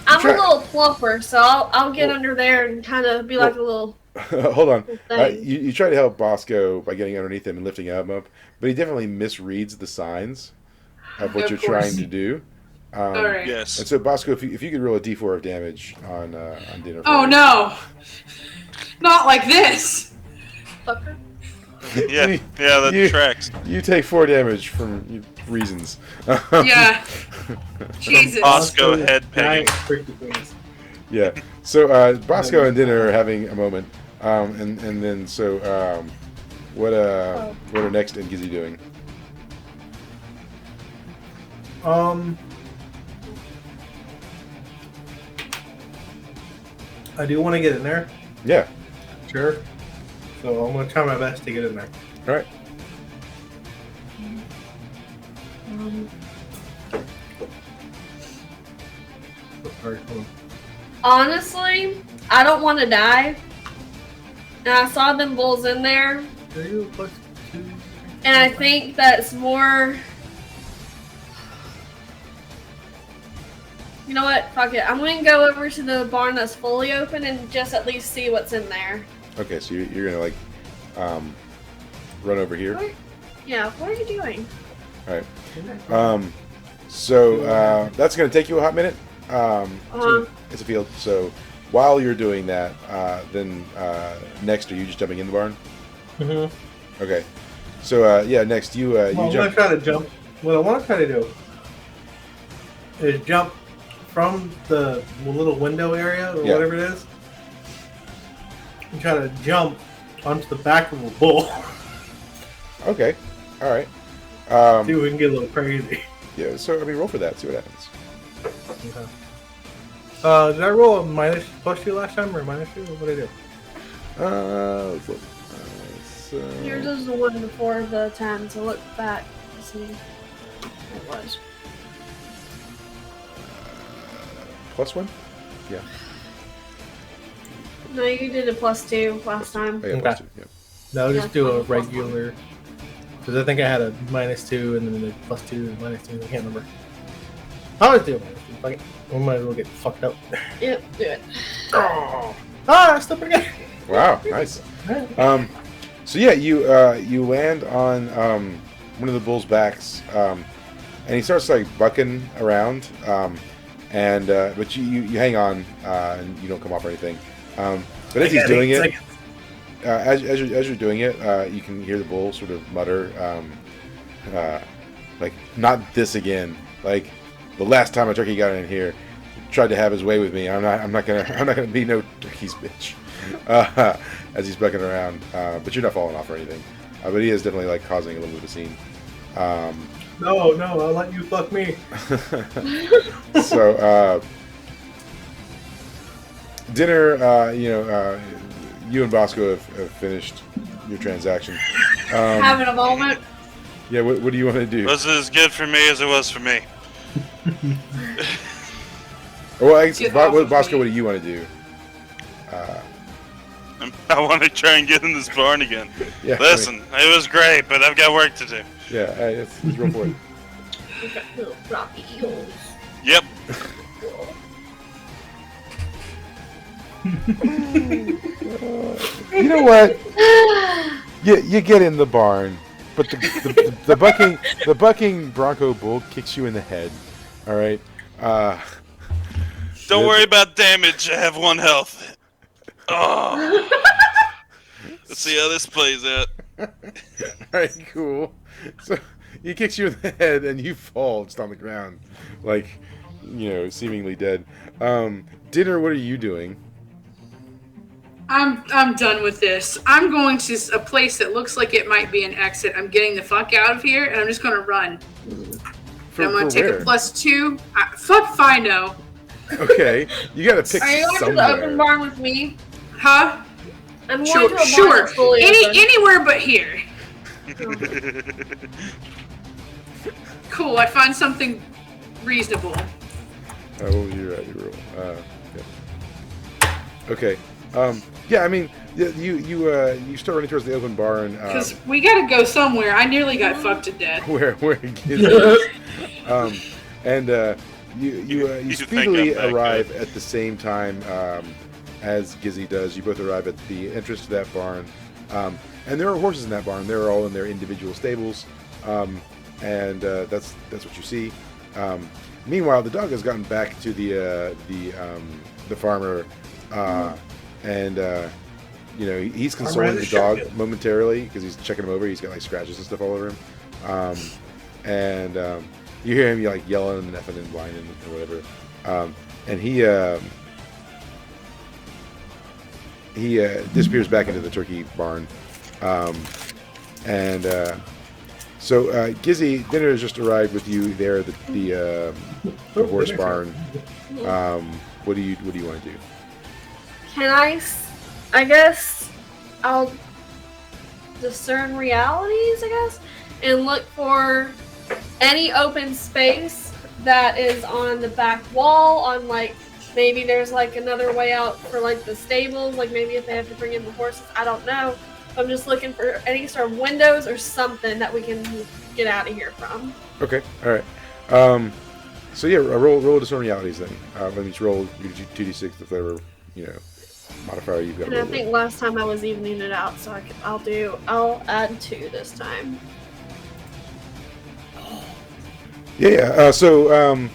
I'm Try- a little plumper, so I'll get under there and kind of be like a little Hold on. thing. You try to help Bosco by getting underneath him and lifting him up, but he definitely misreads the signs of what Of you're course. trying to do. All right. And Yes. so, Bosco, if you could roll a d4 of damage on dinner. for Oh me. no! Not like this. Fucker. Yeah. Yeah. That You- tracks. You take 4 damage from reasons. Yeah. Jesus. Bosco head Giant pegging. turkey wings. Yeah. So Bosco and dinner are having a moment, and then what are Next and Gizzy doing? I do want to get in there. Yeah. Sure. So I'm gonna try my best to get in there. All right. Alright, hold on. Honestly, I don't want to die. And I saw them bulls in there, Are you +2? and I think that's more. You know what? Fuck it. I'm gonna go over to the barn that's fully open and just at least see what's in there. Okay. So you're gonna run over here. Yeah. What are you doing? All right. So that's going to take you a hot minute. It's a field. So while you're doing that, then Next, are you just jumping in the barn? Mm-hmm. Okay. So Next, you Well, I'm jump. gonna try to jump. What I want to try to do is jump from the little window area or Yeah. whatever it is, and try to jump onto the back of a bull. Okay. All right. See if we can get a little crazy. Yeah. So roll for that. See what happens. Did I roll a +2 last time or a -2? What did I do? Let's look. Yours is the one before the 10, so look back to see what it was. +1. Yeah. No, you did a +2 last time. I got Okay. +2. Yeah. No, just do a Yeah. regular. Because I think I had a -2 and then a +2 and -2. I can't remember. I'll just do a -2. Fuck it. We might as well get fucked up. Yep, do it. Ah, still pretty good. Wow. Nice. So yeah, you land on one of the bull's backs, and he starts like bucking around, but you hang on and you don't come off or anything. But as he's doing it, as you're doing it, you can hear the bull sort of mutter, like, "Not this again! Like the last time a turkey got in here, tried to have his way with me. I'm not gonna be no turkey's bitch." As he's bucking around, but you're not falling off or anything. But he is definitely like causing a little bit of a scene. No, I'll let you fuck me. So dinner, you and Bosco have finished your transaction. Having a moment. Yeah, what do you want to do? Was as good for me as it was for me. Well, I guess, Get off of Bosco, me. what do you want to do? I want to try and get in this barn again. Yeah, Listen, it was great, but I've got work to do. Yeah, let's roll for it. We got little floppy heels. Yep. You know what? You get in the barn, but the bucking Bronco bull kicks you in the head. All right. Don't worry about damage. I have 1 health. Oh. Let's see how this plays out. All right, cool. So he kicks you in the head, and you fall just on the ground, like, seemingly dead. Dinner, what are you doing? I'm done with this. I'm going to a place that looks like it might be an exit. I'm getting the fuck out of here, and I'm just going to run. I'm going to take where? a +2. Fuck if I know. Okay, you got to pick Are you going somewhere. to the open barn with me? Huh? I'm going Sure, to a barn sure. that's fully open. Anywhere but here. Cool. I find something reasonable. What was your roll? Yeah. Okay. Yeah, I mean, you start running towards the open barn. Because we gotta go somewhere. I nearly got fucked to death. Where Gizzy is. And you You speedily think I'm that arrive good. at the same time as Gizzy does. You both arrive at the entrance to that barn. And there are horses in that barn. They're all in their individual stables. And that's what you see. Meanwhile, the dog has gotten back to the farmer, and he's consoling the dog momentarily because he's checking him over. He's got like scratches and stuff all over him, and you hear him like yelling and effing and whining or whatever, and he disappears back into the turkey barn, So, Gizzy, dinner has just arrived with you there at the horse barn. What do you want to do? Can I guess I'll discern realities, I guess, and look for any open space that is on the back wall, on like, maybe there's like another way out for like the stables, like maybe if they have to bring in the horses, I don't know. I'm just looking for any sort of windows or something that we can get out of here from. Okay, all right. So yeah, roll discern realities then. Let me just roll your 2d6 with whatever modifier you've got. And I think last time I was evening it out, so I'll add 2 this time. Yeah. So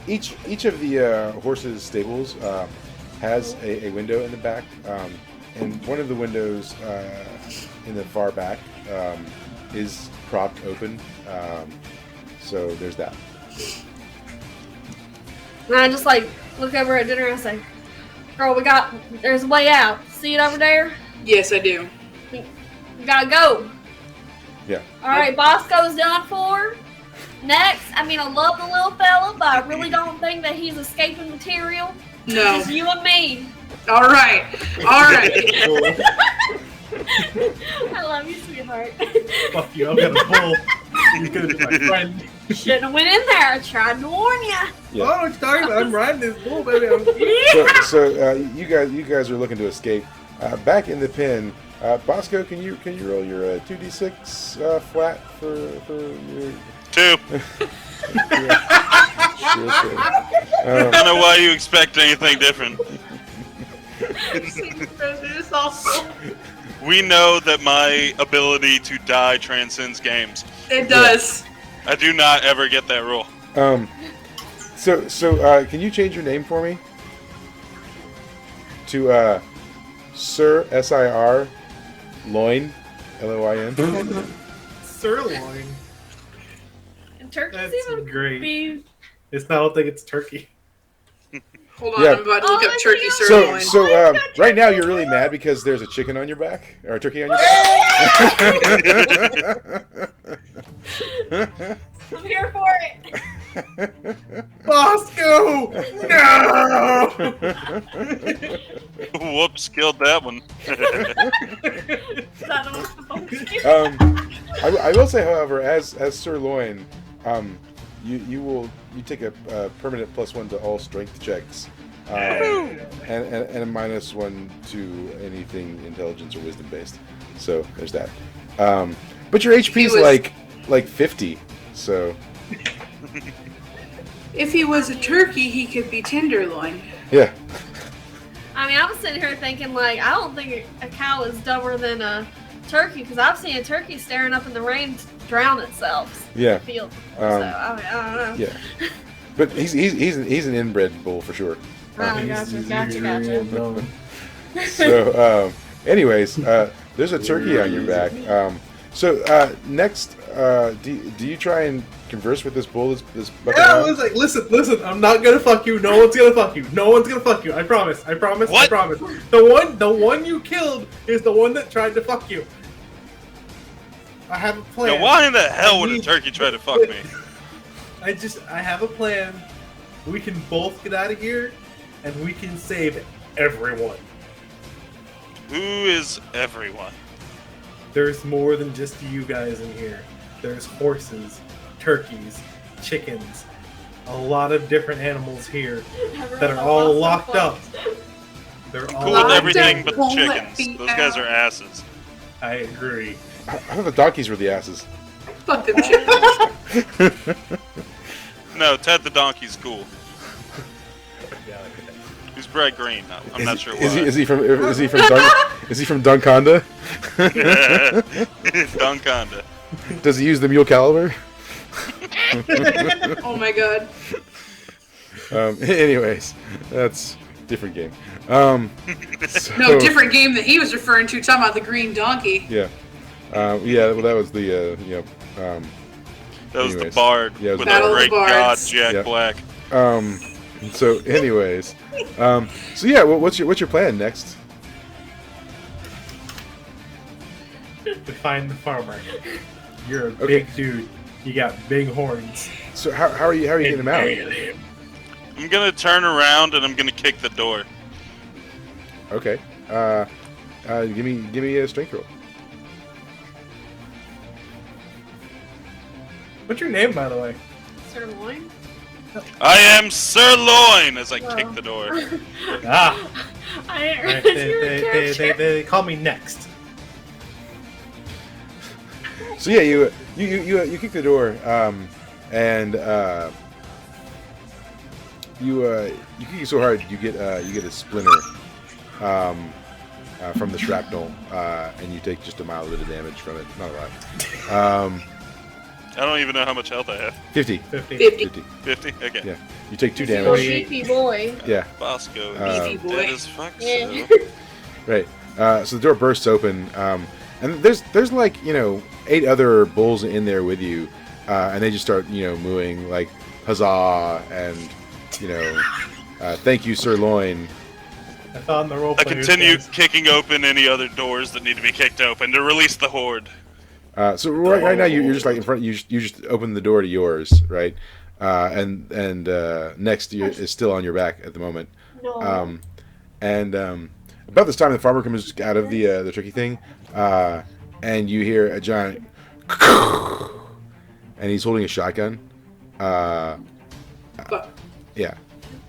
each of the horses' stables has a window in the back, and one of the windows in the far back is propped open. So there's that. And I just like look over at dinner and I say, "Girl, there's a way out. See it over there? Yes, I do. We gotta go." Yeah. All right, Bosco's done for. Next, I love the little fella, but I really don't think that he's escaping material. No. It's just you and me. All right. I love you, sweetheart. Fuck you, I'm gonna pull. You could have been my friend. Shouldn't have went in there. I tried to warn you. Yeah. Oh, it's talking about I'm riding this bull, baby. So you guys are looking to escape. Back in the pen, Bosco, can you roll your 2d6 flat for your 2. Sure. I don't know why you expect anything different. It's awful. We know that my ability to die transcends games. It does. I do not ever get that rule. So can you change your name for me to Sir Sir Loin, Loin? Sirloin. And turkey's That's even great. beef. It's not. I don't think it's turkey. Hold on, Yeah. I'm about to look up turkey So sirloin. right now you're really mad because there's a chicken on your back or a turkey on your back. I'm here for it. Bosco! No! Whoops, killed that one. I will say, however, as Sirloin, you take a permanent +1 to all strength checks and a -1 to anything intelligence or wisdom based. So there's that. But your HP is like 50. So if he was a turkey, he could be tenderloin. yeah. I mean, I was sitting here thinking, like, I don't think a cow is dumber than a turkey, because I've seen a turkey staring up in the rain drown itself. Yeah. In the field. So, I mean, I don't know. Yeah. But he's an inbred bull for sure. Gotcha. So, anyways, there's a turkey on your back. So next, do you try and converse with this bull? This Yeah, I was like, listen, I'm not gonna fuck you. No one's gonna fuck you. No one's gonna fuck you. I promise. What? I promise. The one you killed is the one that tried to fuck you. I have a plan. Now, why in the hell would a turkey try to fuck me? I have a plan. We can both get out of here, and we can save everyone. Who is everyone? There's more than just you guys in here. There's horses, turkeys, chickens, a lot of different animals here that are all locked up. They're all Cool with I everything don't but the let chickens. me Those guys out. are asses. I agree. I thought the donkeys were the asses. Fuck them chickens. No, Ted the donkey's cool. He's bright green. I'm not sure why. Is he from Dunconda? Dunconda. Does he use the mule caliber? Oh my god. Anyways, that's a different game. So, No, different game that he was referring to, talking about the green donkey. Yeah. Yeah, well, that was the, That was the anyways. bard Yeah, it was with Battle the of the great god Bards. Jack Yeah. Black. So anyways, so yeah, what's your plan next? To find the farmer. You're a Okay. big dude. You got big horns. So how are you getting him out? I'm gonna turn around and I'm gonna kick the door. Okay. Give me a strength roll. What's your name, by the way? Sirloin? I am Sirloin as I kick the door. Ah, I didn't right, realize you were a character. they call me next. So yeah, you kick the door, and you kick it so hard you get a splinter from the shrapnel, and you take just a mild bit of damage from it. Not a lot. I don't even know how much health I have. 50. 50. 50? Okay. Yeah. You take 2 Little damage. beefy boy. Yeah. Bosco Beefy is boy. dead as fuck. Yeah. So. Right. So the door bursts open, and there's like 8 other bulls in there with you, and they just start mooing like huzzah and thank you Sirloin. I found the role I continue kicking open any other doors that need to be kicked open to release the horde. So right now you're just like in front. You just open the door to yours, right? And next is still on your back at the moment. No. And about this time, the farmer comes out of the turkey thing, and you hear a giant, and he's holding a shotgun. Yeah.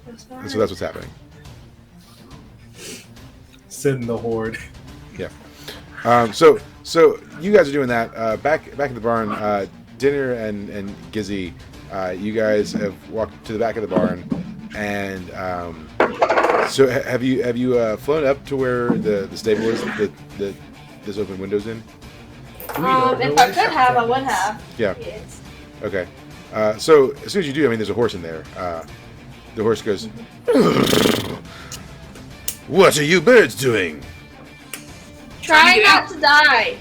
And so that's what's happening. Send the horde. Yeah. So you guys are doing that. Back at the barn, Dinner and Gizzy, you guys have walked to the back of the barn, and so have you flown up to where the stable is that this open windows in? If I could have, I would have. Yeah. Yes. Okay. So as soon as you do, there's a horse in there. The horse goes, "What are you birds doing?" Try not to die.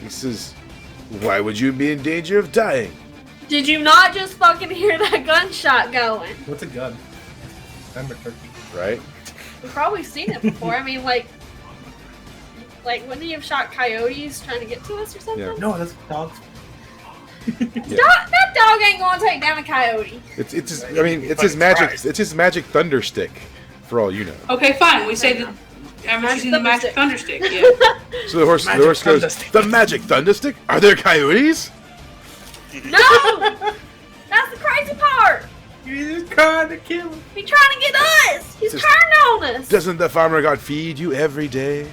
He says, "Why would you be in danger of dying?" Did you not just fucking hear that gunshot going? What's a gun? I'm a turkey. Right? We've probably seen it before. I mean, like wouldn't he have shot coyotes trying to get to us or something? Yeah. No, that's dogs. That dog ain't gonna take down a coyote. It's his, it's his magic. It's his magic thunder stick, for all you know. Okay, fine. We say that I'm Magic using the magic thunderstick. thunderstick. Yeah. So the horse goes, thunderstick. "The magic thunder stick? Are there coyotes?" No, that's the crazy part. You're just trying to kill him. He's trying to get us. He's Just- turned on us. Doesn't the farmer god feed you every day?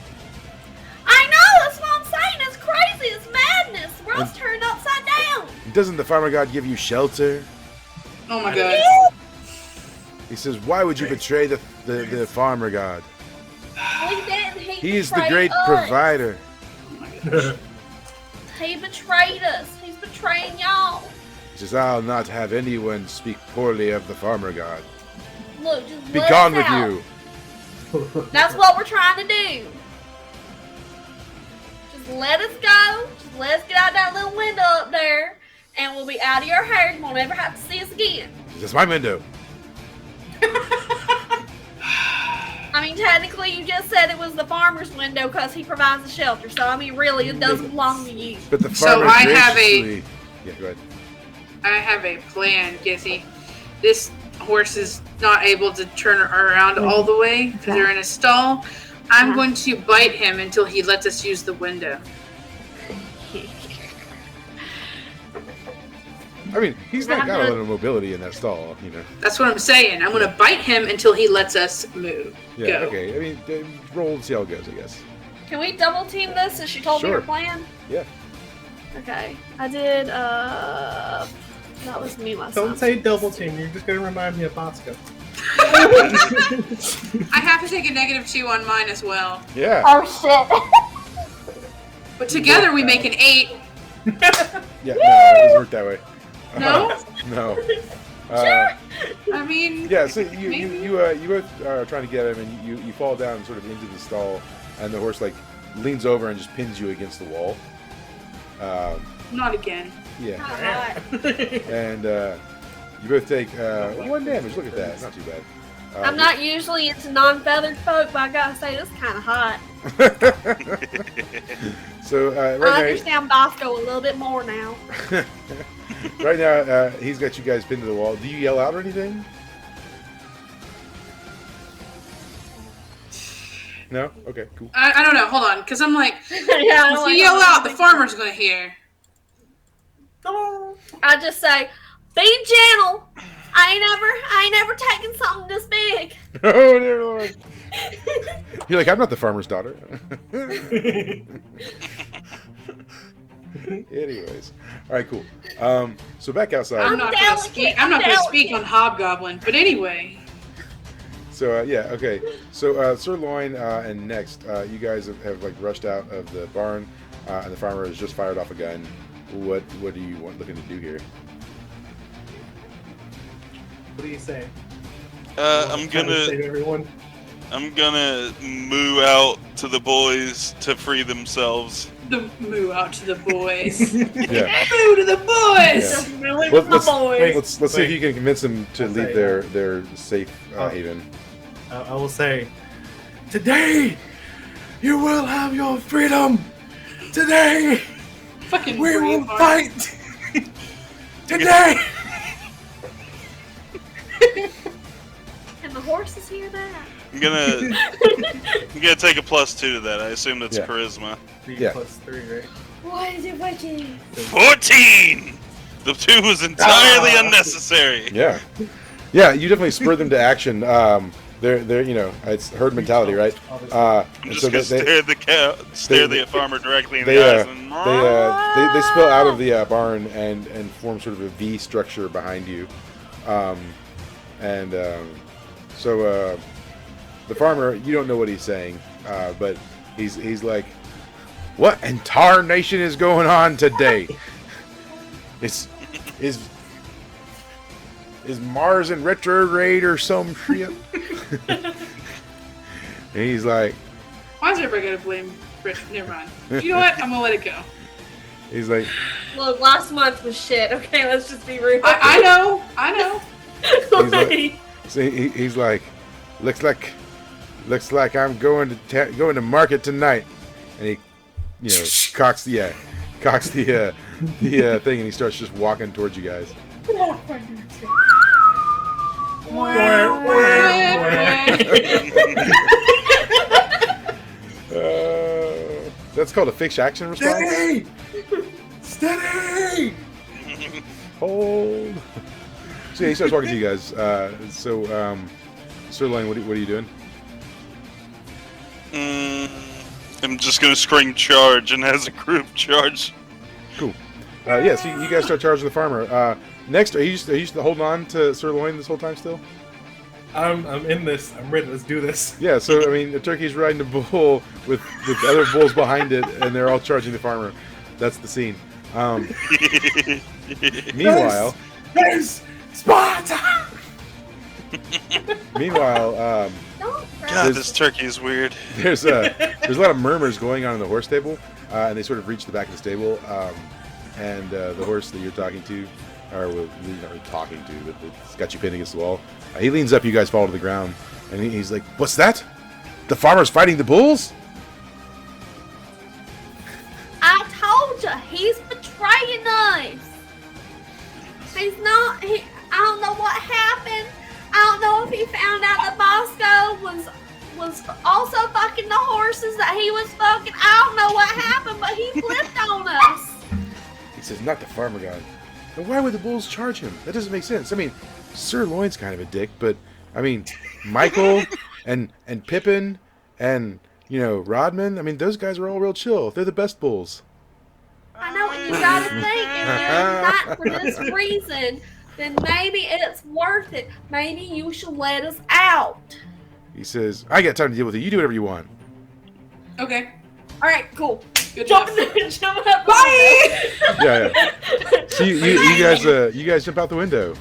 I know. That's what I'm saying. It's crazy. It's madness. The world's turned upside down. Doesn't the farmer god give you shelter? Oh my god. He says, why would you betray the farmer god? We didn't. He is the betrayed great us. provider. Oh my gosh. He betrayed us. He's betraying y'all. He says, I'll not have anyone speak poorly of the farmer god. Look, just Be let gone us with out. you. That's what we're trying to do. Just let us go. Just let us get out that little window up there, and we'll be out of your hair. You won't ever have to see us again. He says, my window. I mean, technically, you just said it was the farmer's window because he provides the shelter. So, I mean, really, it doesn't belong to you. But the So farmer I have a- graciously... Yeah, go ahead. I have a plan, Gizzy. This horse is not able to turn around all the way because they're in a stall. I'm going to bite him until he lets us use the window. I mean, he's not got a lot of mobility in that stall, you know. That's what I'm saying. I'm going to bite him until he lets us move. Yeah, Go. okay. I mean, roll and see how it goes, I guess. Can we double team this since she told me Sure. her plan? Yeah. Okay. I did, that was me myself. Don't say double team. You're just gonna remind me of Bosco. I have to take a -2 on mine as well. Yeah. Oh, shit. But together we make an 8. Yeah, no, it doesn't work that way. No? No. I mean, Yeah, so you Maybe. you both are trying to get him, and you fall down sort of into the stall, and the horse like leans over and just pins you against the wall. not again. Yeah, Alright. and you both take 1 damage. Look at that, not too bad. I'm not usually into non-feathered folk, but I gotta say, this is kind of hot. So I right understand Bosco a little bit more now. now, right now, he's got you guys pinned to the wall. Do you yell out or anything? No. Okay. Cool. I don't know. Hold on. Because I'm like, Yeah, I if don't you like yell how out, the things farmer's going to hear. I just say, be gentle. I ain't never taken something this big. Oh dear Lord! You're like, I'm not the farmer's daughter. Anyways, all right, cool. So back outside. I'm not going to delicate, speak. I'm I'm not going to speak delicate. on Hobgoblin. But anyway. So yeah, okay. So Sirloin and next, you guys have like rushed out of the barn, and the farmer has just fired off a gun. What do you want looking to do here? What do you say? I'm Trying to save gonna everyone. moo out to the boys to free themselves. The moo out to the boys. Yeah. Moo to the boys! Yeah. Just really Let's- with my boys. Let's see if you can convince them to I'll leave say, their safe haven. I will say, today you will have your freedom. Today Fucking we will Braveheart. fight. Today. Can the horses hear that? I'm gonna take a +2 to that. I assume that's Yeah. charisma. 3 Yeah. plus 3, right? Why is it working? 14. The 2 was entirely unnecessary. Yeah, yeah. You definitely spurred them to action. They're you know, it's herd mentality, right? I'm And just so gonna stare the farmer directly in the eyes and they spill out of the barn and form sort of a V structure behind you, so the farmer, you don't know what he's saying, but he's like, what in tarnation is going on today? Is Mars in retrograde or some shit? And he's like, Why is everybody going to blame Rich? Never mind. You know what? I'm going to let it go. he's like, Look, last month was shit. Okay, let's just be real. I know. I know. he's like, so he's like, looks like I'm going to market tonight, and he, you know, cocks the thing, and he starts just walking towards you guys. That's called a fixed action response. Steady! Steady! Hold. So he starts walking to you guys. Sirloin, what are you doing? I'm just gonna scream charge and has a group charge. Cool. So you guys start charging the farmer. Next, are you just holding on to Sirloin this whole time still? I'm in this. I'm ready. Let's do this. Yeah, so I mean, the turkey's riding a bull with other bulls behind it, and they're all charging the farmer. That's the scene. Meanwhile, There's Sparta. meanwhile, God, this turkey is weird. there's a lot of murmurs going on in the horse stable, and they sort of reach the back of the stable, and the horse that you're talking to, or not really talking to, but it's got you pinned against the wall. He leans up, you guys fall to the ground, and he's like, "What's that? The farmer's fighting the bulls?" I told you, he's betraying us. He's not. I don't know what happened. I don't know if he found out that Bosco was also fucking the horses that he was fucking. I don't know what happened, but he flipped on us. He says, "Not the farmer guy." And why would the bulls charge him? That doesn't make sense. I mean, Sirloin's kind of a dick, but I mean, Michael and Pippin and Rodman. I mean, those guys are all real chill. They're the best bulls. I know what you gotta think. If they're not for this reason, then maybe it's worth it. Maybe you should let us out. He says, "I got time to deal with it. You do whatever you want." Okay. All right, cool. Good Jumping enough. up. Bye! Yeah. So you guys jump out the window,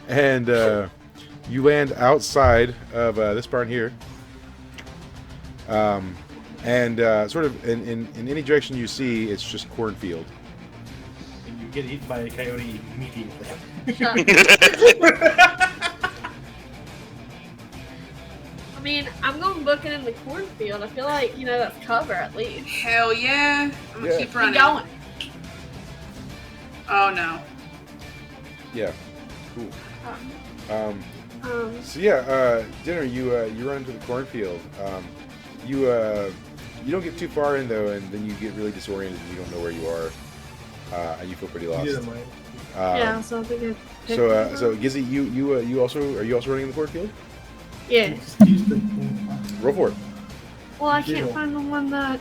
and you land outside of this barn here, and sort of in any direction you see, it's just cornfield. And you get eaten by a coyote immediately. I mean, I'm going to book it in the cornfield. I feel like, that's cover at least. Hell yeah. I'm gonna keep Keep running. going. Oh no. Yeah. Cool. Um, So dinner. You run to the cornfield. You don't get too far in though, and then you get really disoriented and you don't know where you are, and you feel pretty lost. yeah, so I think I picked So Gizzy, are you also running in the cornfield? yeah. Roll for it. Well, I can't find the one that...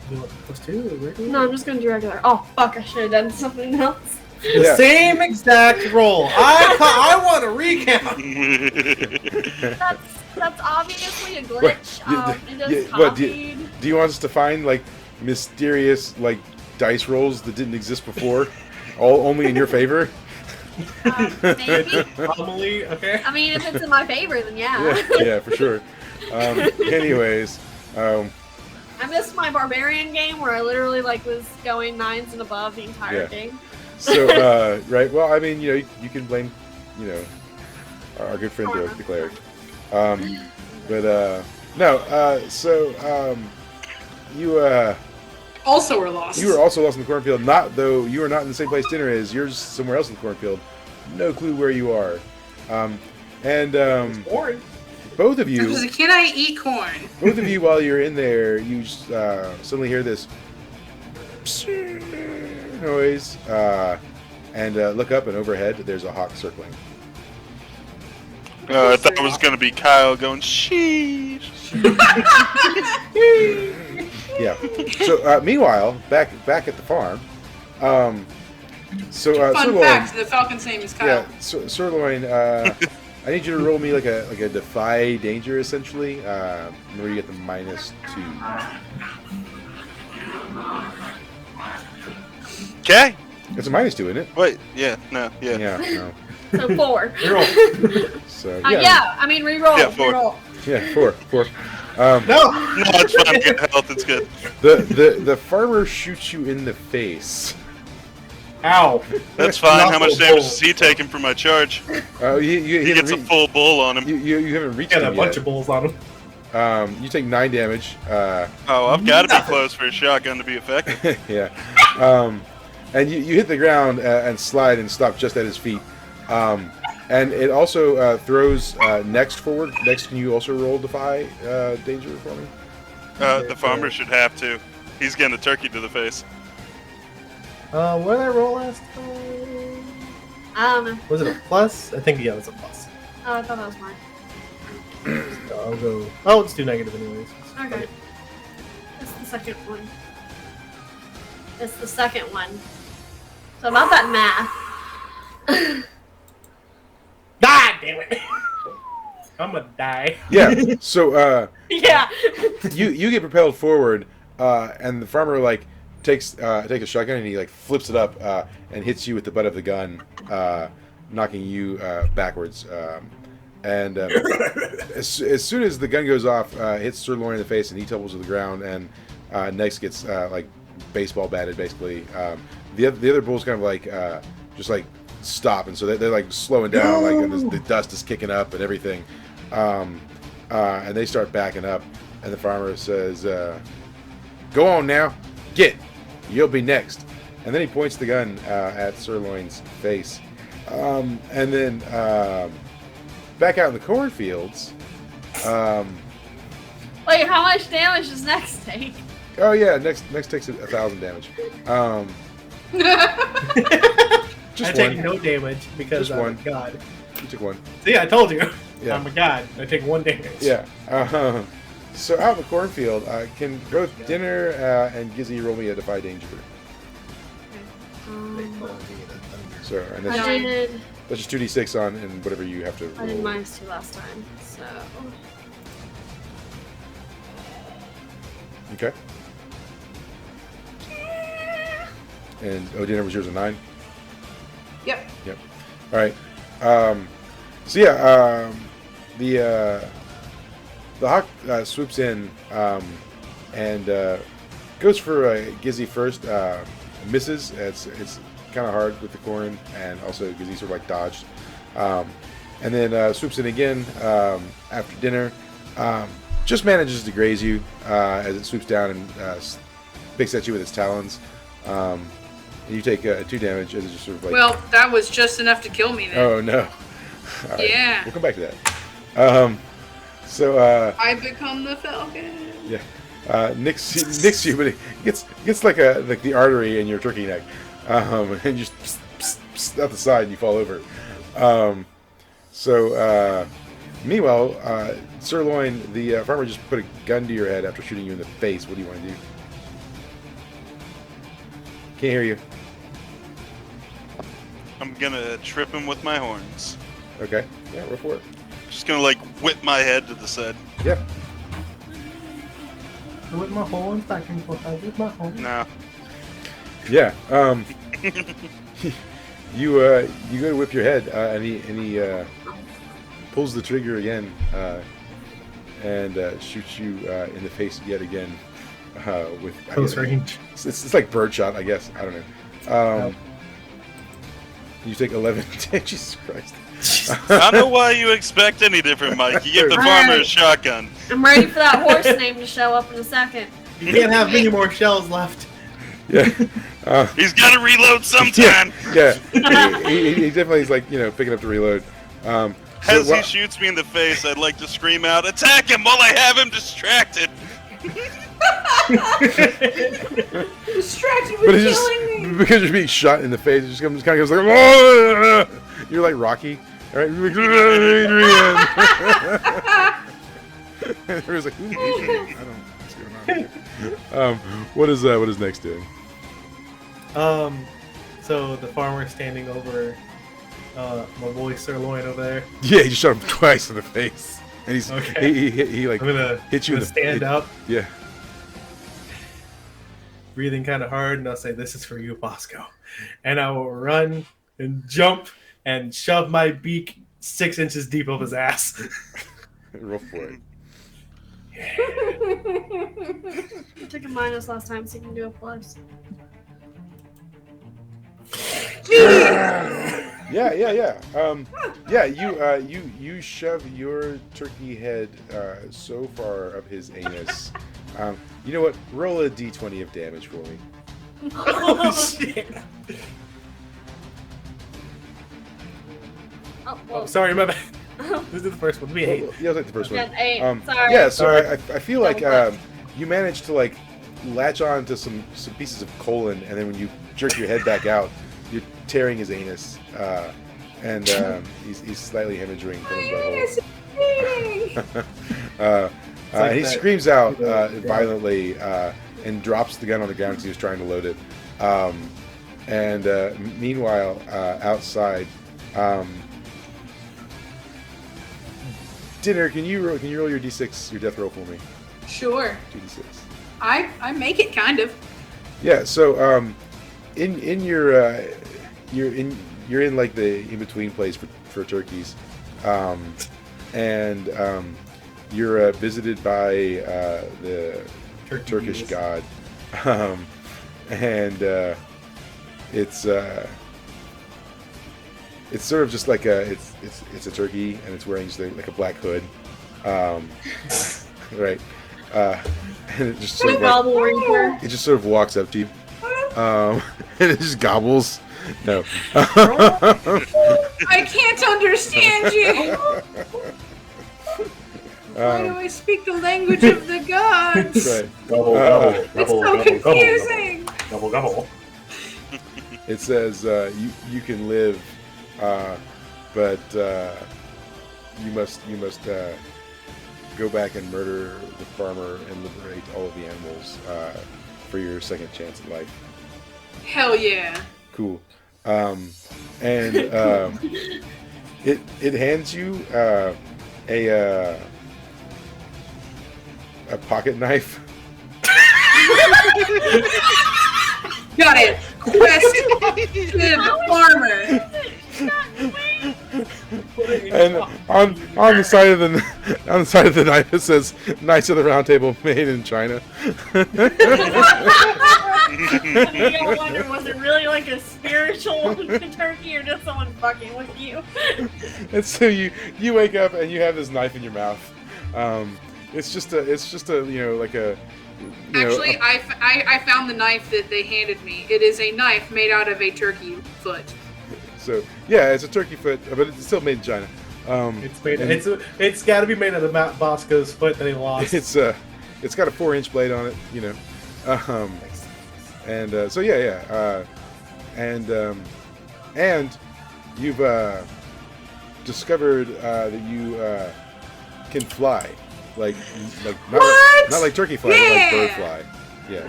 +2 or regular? No, I'm just going to do regular. Oh, fuck, I should have done something else. The same exact roll. I want a recount. That's obviously a glitch. It just What, copied. do you want us to find like mysterious like dice rolls that didn't exist before, only in your favor? Maybe. Probably, okay. I mean, if it's in my favor, then yeah. Yeah, for sure. Anyways, I missed my barbarian game where I literally was going 9s and above the entire game. so right. Well, I mean, you can blame, our good friend the cleric. You Also we're lost. You were also lost in the cornfield. Though you are not in the same place dinner is. You're just somewhere else in the cornfield. No clue where you are. Boring. Both of you. Can I eat corn? Both of you, while you're in there, you suddenly hear this noise, and look up, and overhead there's a hawk circling. I thought it was gonna be Kyle going sheesh. Yeah. So meanwhile, back at the farm. Fun fact: the falcon's name is Kyle. Yeah, Sirloin. I need you to roll me like a defy danger, essentially. Where you get the -2. Okay. It's a -2, isn't it? Wait. Yeah. No. Yeah. Yeah. No. So 4. Reroll. So I mean reroll. Yeah, 4. Reroll. Yeah, 4. No. No, it's fine. Good health. It's good. The farmer shoots you in the face. Ow. That's fine. How much Knuckle damage bull. is he taking from my charge? He He gets a full bull on him. You haven't reached Got him a bunch yet. of bulls on him. You take 9 damage. Oh, I've got to be close for a shotgun to be effective. Yeah. And you hit the ground and slide and stop just at his feet. And it also throws next forward. Next, can you also roll defy danger for me? The farmer should have to. He's getting a turkey to the face. What did I roll last time? I don't know. Was it a plus? I think yeah, it was a plus. Oh, I thought that was mine. So I'll go. Oh, let's do negative anyways. Okay. It's the second one. It's the second one. So about that math. God damn it! I'm gonna die. Yeah. So Yeah. you get propelled forward, and the farmer like takes a shotgun and he like flips it up and hits you with the butt of the gun, knocking you backwards. And as soon as the gun goes off, hits Sirloin in the face and he tumbles to the ground, and next gets like baseball batted basically. The other bulls kind of like just like stop, and so they're like slowing down, like and the dust is kicking up and everything, and they start backing up, and the farmer says, "Go on now, get, you'll be next." And then he points the gun at Sirloin's face, and then back out in the cornfields. Wait, how much damage does next take? Oh yeah, next takes 1,000 damage. Just I take one. no damage because Just I'm one. a god. You took one. See, I told you. Yeah. I'm a god. I take 1 damage. Yeah. So out in the cornfield, can both Dinner and Gizzy roll me a Defy Danger? So and I that's, did. that's just 2d6 on and whatever you have to I did roll. -2 last time, so. Okay. And Dinner was yours a 9. Yep. Yep. All right. So yeah, the hawk swoops in and goes for Gizzy first. Misses. It's kind of hard with the corn, and also Gizzy sort of like dodged. And then swoops in again after Dinner. Just manages to graze you as it swoops down and picks at you with its talons. You take 2 damage as it just sort of like. Well, that was just enough to kill me then. Oh no! All right, Yeah. we'll come back to that. So I become the falcon. yeah, nicks you, but it gets like the artery in your turkey neck, and you just out the side and you fall over. Meanwhile, Sirloin, the farmer just put a gun to your head after shooting you in the face. What do you want to do? Can't hear you. I'm gonna trip him with my horns. Okay. Yeah, roll for it. Just gonna like whip my head to the side. Yeah. With my horns, back and forth, with my horns. No. Yeah. You go to whip your head, and he pulls the trigger again, and shoots you in the face yet again with Close range. It's like birdshot, I guess. I don't know. You take 11 damage. Jesus Christ. I don't know why you expect any different, Mike. You give the farmer a shotgun. I'm ready for that horse name to show up in a second. You can't have many more shells left. Yeah. He's got to reload sometime. Yeah. He definitely is like picking up the reload. As he shoots me in the face, I'd like to scream out, "Attack him while I have him distracted!" Distracted But with it's killing me. just because you're being shot in the face, it just kind of goes like, "Oh!" You're like Rocky, all right? Adrian. Everyone's like, "Who's Adrian?" I don't know what's going on here. What is next doing? So the farmer standing over my boy Sirloin over there. Yeah, he just shot him twice in the face, and he's Okay. he like I'm gonna hit you in the stand up, Yeah. breathing kind of hard, and I'll say, "This is for you, Bosco." And I will run and jump and shove my beak 6 inches deep up his ass. Roll for it. I took a minus last time, so you can do a plus. Yeah. You shove your turkey head so far up his anus. You know what? Roll a d20 of damage for me. Oh shit! Oh, Oh, sorry, my bad. This is the first one. We hate. Yeah, I'll take the first one. Yeah, 8. Sorry. Yeah, so Sorry. I feel like Double you managed to like latch on to some pieces of colon, and then when you jerk your head back out, you're tearing his anus. and he's slightly hemorrhaging from his butthole. And he screams out violently and drops the gun on the ground because he was trying to load it. Meanwhile, outside, Dinner, can you roll your d6, your death roll for me? Sure. 2d6. I make it kind of. Yeah. So in your you're in like the in between place for turkeys, and you're visited by the Turkish god, and it's sort of just like it's a turkey, and it's wearing just like a black hood, right? And it just sort of it just sort of walks up to you, and it just gobbles. No. I can't understand you. Why do I speak the language of the gods? Right. It's so confusing. Gobble. It says you can live, but you must go back and murder the farmer and liberate all of the animals for your second chance at life. Hell yeah. Cool. And it hands you a pocket knife. Got it. Quest farmer. And on the side of the knife it says "Knights of the Round Table, made in China." You don't wonder, was it really like a spiritual turkey or just someone fucking with you? And so you wake up and you have this knife in your mouth. It's just a like a. Actually, I found the knife that they handed me. It is a knife made out of a turkey foot. So yeah, it's a turkey foot, but it's still made in China. It's got to be made out of Matt Bosco's foot that he lost. It's got a 4-inch blade on it, and you've discovered that you can fly, like not like turkey fly, but like bird fly. Yeah.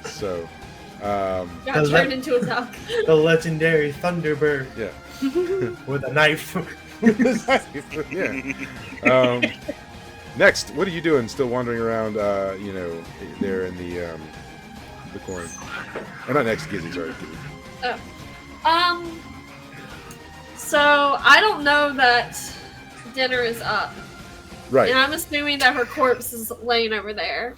So. Got turned into a duck. The legendary Thunderbird. Yeah. With a knife. Yeah. Next, what are you doing? Still wandering around, there in the corn. Not next, Gizzy. Sorry, Gizzy. Oh. So I don't know that dinner is up. Right. And I'm assuming that her corpse is laying over there,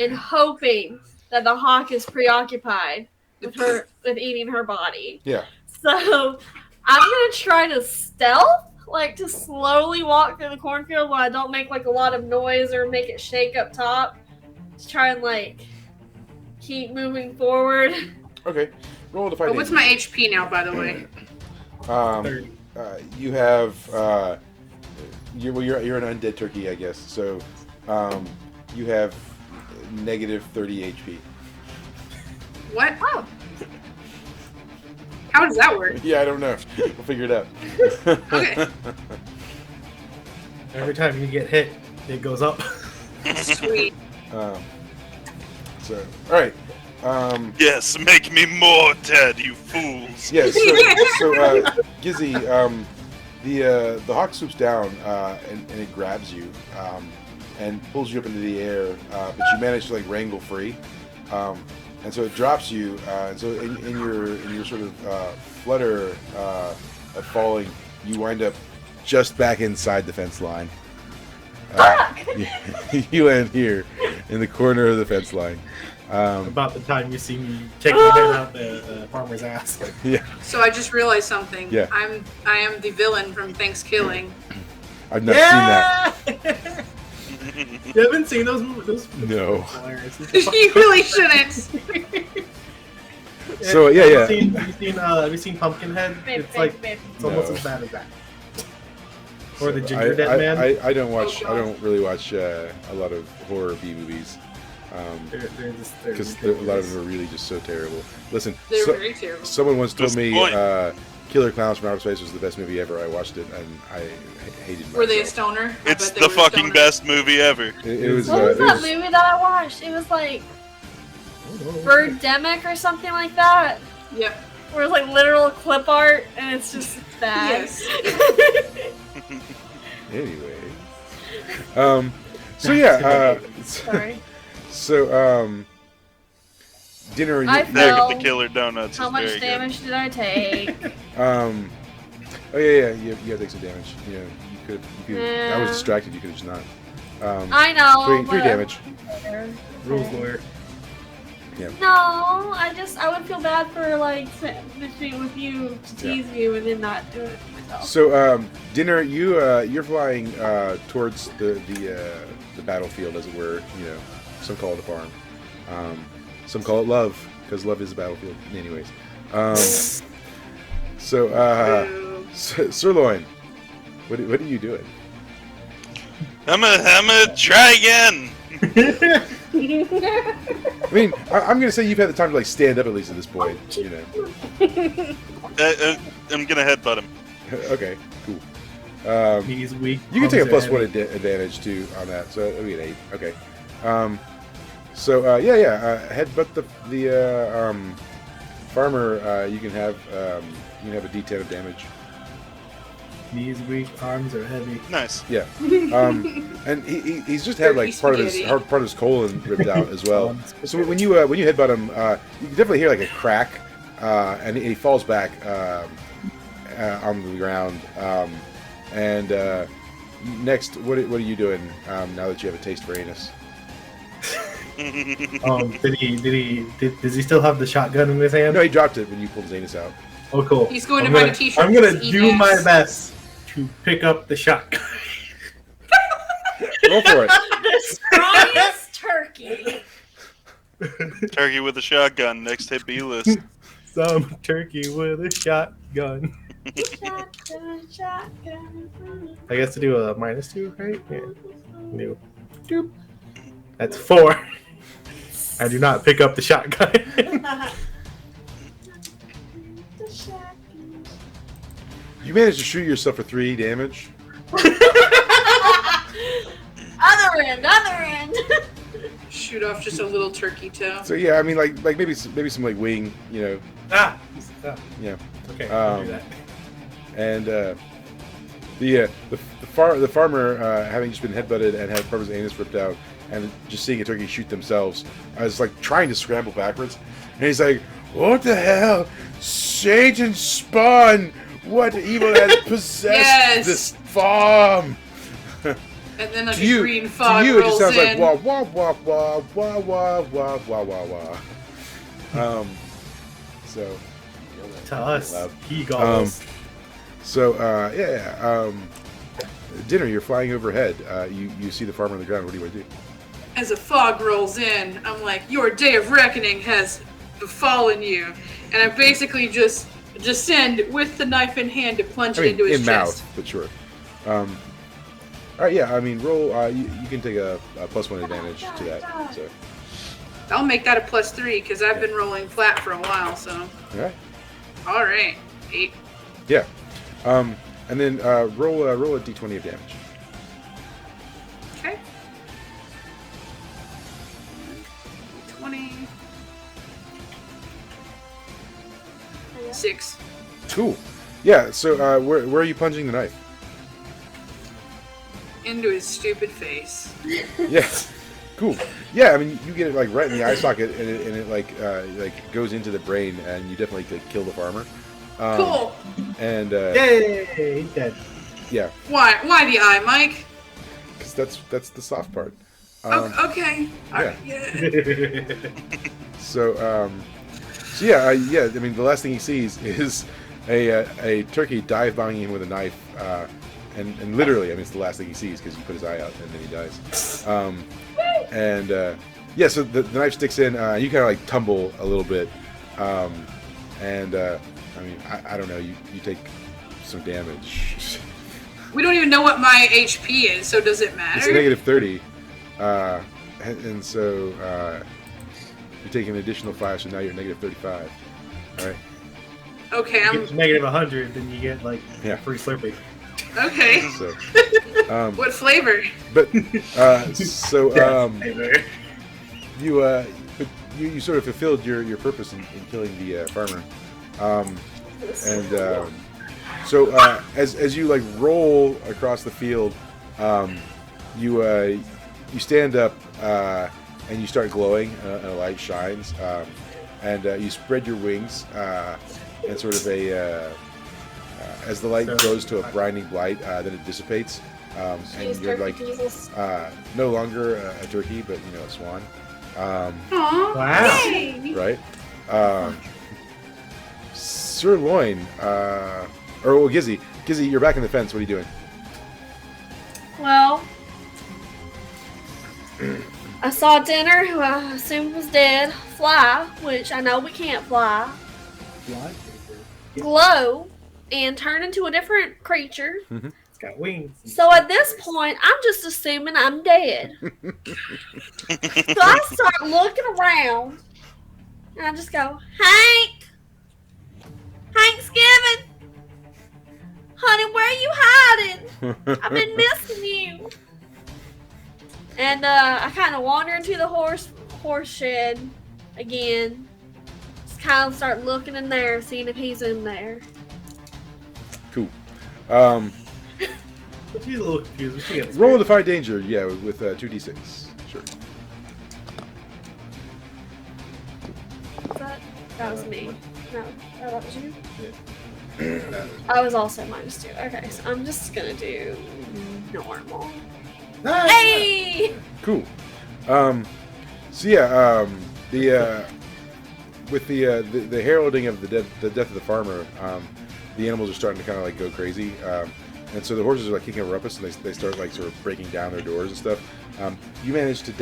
and hoping that the hawk is preoccupied with eating her body. Yeah. So I'm gonna try to stealth, like to slowly walk through the cornfield while I don't make like a lot of noise or make it shake up top. Just try and like keep moving forward. Okay. Roll to fight. What's my HP now, by the way? You have you're an undead turkey, I guess. So you have negative 30 HP. What? Oh. How does that work? Yeah, I don't know. We'll figure it out. Okay. Every time you get hit, it goes up. Sweet. All right. Yes, make me more dead, you fools. Yeah. So Gizzy, the hawk swoops down and it grabs you and pulls you up into the air, but you manage to like wrangle free. And so it drops you, and so in your sort of flutter of falling, you wind up just back inside the fence line. You land here in the corner of the fence line. About the time you see me take my head out the farmer's ass. Yeah. So I just realized something. Yeah. I am the villain from Thanksgiving. I've not seen that. You haven't seen those movies? No. You really shouldn't. So yeah. Have you seen Pumpkinhead? It's like it's almost as bad as that. Or the Ginger Dead Man. I don't really watch a lot of horror B movies. Because a lot of them are really just so terrible. Listen, They're very terrible. Someone once told me Killer Clowns from Outer Space was the best movie ever. I watched it and I hated myself. Were they a stoner? I It's bet they the were fucking stoners. best movie ever. It was. What was it that was- movie that I watched? It was like Birdemic or something like that. Yep. Where it's like literal clip art and it's just bad. Yes. Anyway. So yeah. Sorry. So dinner. I Bag fell. of the Killer Donuts How is much very damage did I take? Oh yeah. You had to take some damage. You know, you could. I was Yeah. distracted. You could have just not. I know. Three but- damage. Rules lawyer. No, I would feel bad for like bitching with you to tease you and then not do it myself. So dinner. You're flying towards the battlefield, as it were. You know, some call it a farm. Some call it love, because love is a battlefield. Anyways. Boo. Sirloin, what are you doing? I'm gonna try again. I mean, I'm gonna say you've had the time to like stand up at least at this point. You know. I'm gonna headbutt him. Okay, cool. He's weak. You can take a arms plus are one heavy. advantage too on that, so it'll be an 8. Okay. Headbutt the farmer. You can have a D10 of damage. Knees weak, arms are heavy. Nice. Yeah. And he's just had like part of his colon ripped out as well. So when you headbutt him, you can definitely hear like a crack, and he falls back on the ground. Next, what are you doing now that you have a taste for anus? Does he still have the shotgun in his hand? No, he dropped it when you pulled his anus out. Oh, cool. He's going to I'm buy gonna- a t-shirt I'm gonna that says do "Eat my ass." best to pick up the shotgun. Roll for it. The strongest turkey. Turkey with a shotgun. Next hit B list. Some turkey with a shotgun. I guess to do a -2, right? Yeah. New. Doop. That's 4. I do not pick up the shotgun. You managed to shoot yourself for 3 damage. Other end. Shoot off just a little turkey toe. So yeah, I mean like maybe some like wing, you know. ah! Yeah. Okay, I'll do that. And the farmer having just been headbutted and had part of his anus ripped out, and just seeing a turkey shoot themselves, I was like trying to scramble backwards, and he's like, "What the hell? Satan spawn! What evil has possessed Yes. this farm?" And then like To a you, green fog to you, it rolls just sounds like in. wah wah wah wah wah wah wah wah wah wah. So. To us, loud. he gobbles. Dinner. You're flying overhead. You see the farmer on the ground. What do you want to do? As a fog rolls in, I'm like, your day of reckoning has befallen you. And I basically just descend with the knife in hand to plunge it into his in chest. mouth, but sure. All right, yeah. I mean, roll. You can take a +1 advantage to that. So, I'll make that a +3 because I've been rolling flat for a while. So, all right. all right, 8. Yeah. And then roll a d20 of damage. Okay. 20. 6. Cool. Yeah. So where are you plunging the knife? Into his stupid face. Yeah. Cool. Yeah, I mean, you get it like right in the eye socket, and it like goes into the brain, and you definitely like, kill the farmer. Cool. And Yay! He's dead. yeah, Why the eye, Mike? because that's the soft part. Okay. Yeah. So yeah. I mean, the last thing he sees is a turkey dive bombing him with a knife, and literally, I mean, it's the last thing he sees because you put his eye out and then he dies. So the knife sticks in. You kind of like tumble a little bit, I mean, I don't know. You take some damage. We don't even know what my HP is, so does it matter? It's -30, and so you take an additional 5, so now you're -35. All right. Okay, If you get to negative 100, then you get like Yeah. free Slurpee. okay. So, What flavor? but you sort of fulfilled your purpose in killing the farmer, so as you like roll across the field, you stand up and you start glowing, and a light shines, and you spread your wings, and sort of as the light goes to a blinding light, then it dissipates, and you're like no longer a turkey, but a swan. Aww. Wow. Yay. Right? Sirloin, Gizzy, you're back in the fence. What are you doing? Well, I saw Dinner, who I assumed was dead, fly, which I know we can't fly, glow, and turn into a different creature. It's got wings. So at this point, I'm just assuming I'm dead. So I start looking around, and I just go, Thanksgiving! Honey, where are you hiding? I've been missing you. And I kind of wander into the horse shed again. Just kind of start looking in there, seeing if he's in there. Cool. She's a little confused. But she gets Roll a Defy Danger, yeah, with 2d6. Sure. That was me. No, that was you. I was also -2. Okay, so I'm just gonna do normal. Hey! Cool. So yeah, with the heralding of the death of the farmer, the animals are starting to kind of like go crazy, and so the horses are like kicking a rumpus, and they start like sort of breaking down their doors and stuff. You manage to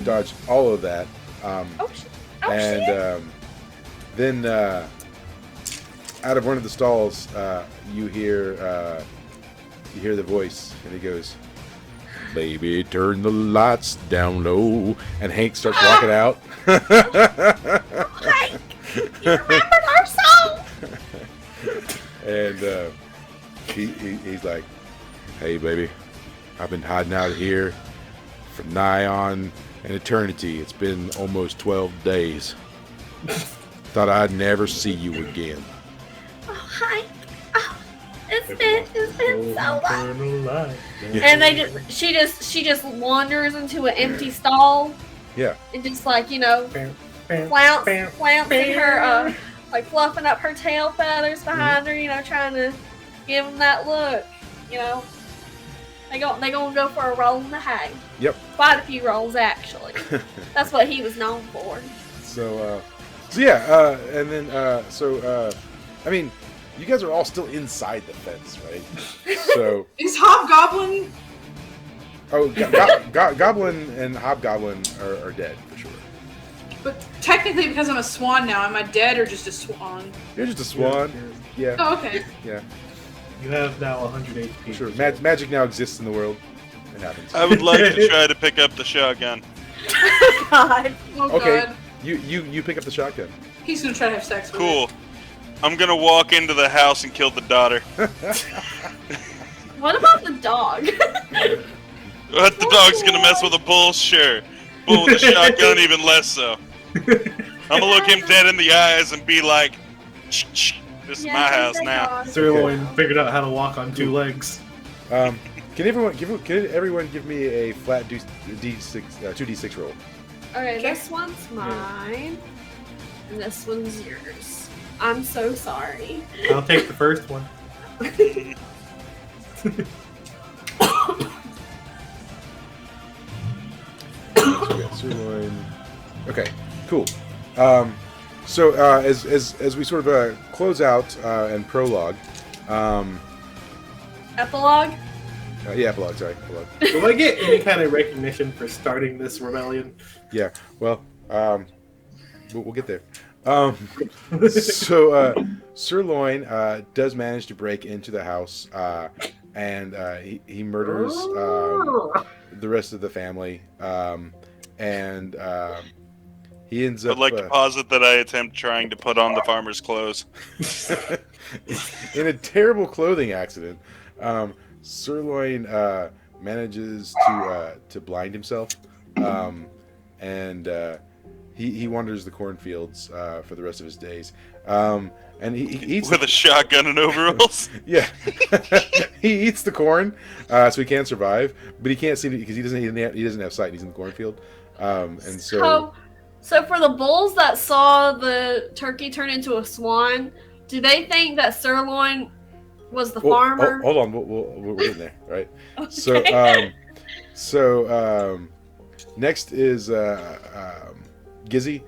dodge all of that, and then out of one of the stalls, you hear the voice, and he goes, "Baby, turn the lights down low." And Hank starts walking out. Hank, you remembered our song. And he's like, "Hey, baby, I've been hiding out here for nigh on an eternity. It's been almost 12 days. Thought I'd never see you again." Oh, Hank. Oh, it's been so long. Yeah. And she just wanders into an empty stall. Yeah. And just like, flouncing her, like fluffing up her tail feathers behind her, trying to give him that look, They gonna go for a roll in the hay. Yep. Quite a few rolls, actually. That's what he was known for. So yeah, and then I mean, you guys are all still inside the fence, right? So Is Hobgoblin? oh, Goblin and Hobgoblin are dead for sure. But technically, because I'm a swan now, am I dead or just a swan? You're just a swan. Yeah. Oh, okay. Yeah. You have now 100 HP. Sure. Magic now exists in the world. It happens. I would like to try to pick up the shotgun. God. Oh, Okay. God. You pick up the shotgun. He's gonna try to have sex with Cool. I'm gonna walk into the house and kill the daughter. What about the dog? What, the dog's gonna mess with a bull? Sure. Bull with a shotgun, even less so. I'm gonna look him dead in the eyes and be like, "This is my house now." Sirloin figured out how to walk on 2 legs. Can everyone give me a flat 2d6 roll? Okay, this one's mine. And this one's yours. I'm so sorry. I'll take the first one. So we got sirloin. Okay, cool. So as we sort of close out and prologue, Epilogue? yeah, epilogue. Sorry, epilogue. Will I get any kind of recognition for starting this rebellion? Yeah. Well, we'll get there. So Sirloin does manage to break into the house, and he murders the rest of the family, and he ends I'd up like to posit that I attempt trying to put on the farmer's clothes. in a terrible clothing accident. Sirloin manages to blind himself, and he wanders the cornfields for the rest of his days. And he eats With a shotgun and overalls. yeah, he eats the corn, so he can't survive. But he can't see it because he doesn't have sight. He's in the cornfield, and so. So for the bulls that saw the turkey turn into a swan, do they think that Sirloin was the farmer? Hold on, we're getting there, right? Okay. So next is Gizzy.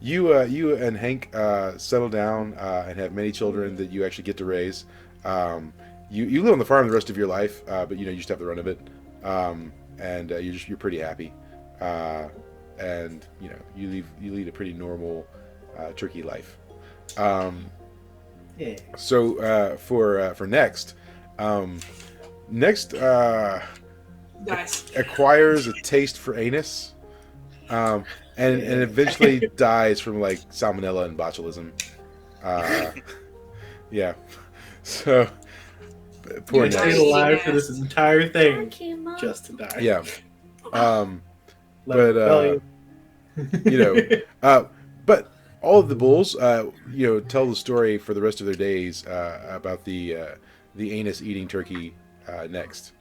You and Hank settle down and have many children that you actually get to raise. You live on the farm the rest of your life, but you just have the run of it, and you're pretty happy. And you lead a pretty normal turkey life. Yeah. So for next, Nice. acquires a taste for anus, and eventually dies from like salmonella and botulism. Yeah. So poor He Next. stayed alive for this entire thing Okay, Mom. just to die. Yeah. Let But but all of the bulls, tell the story for the rest of their days about the anus eating turkey next.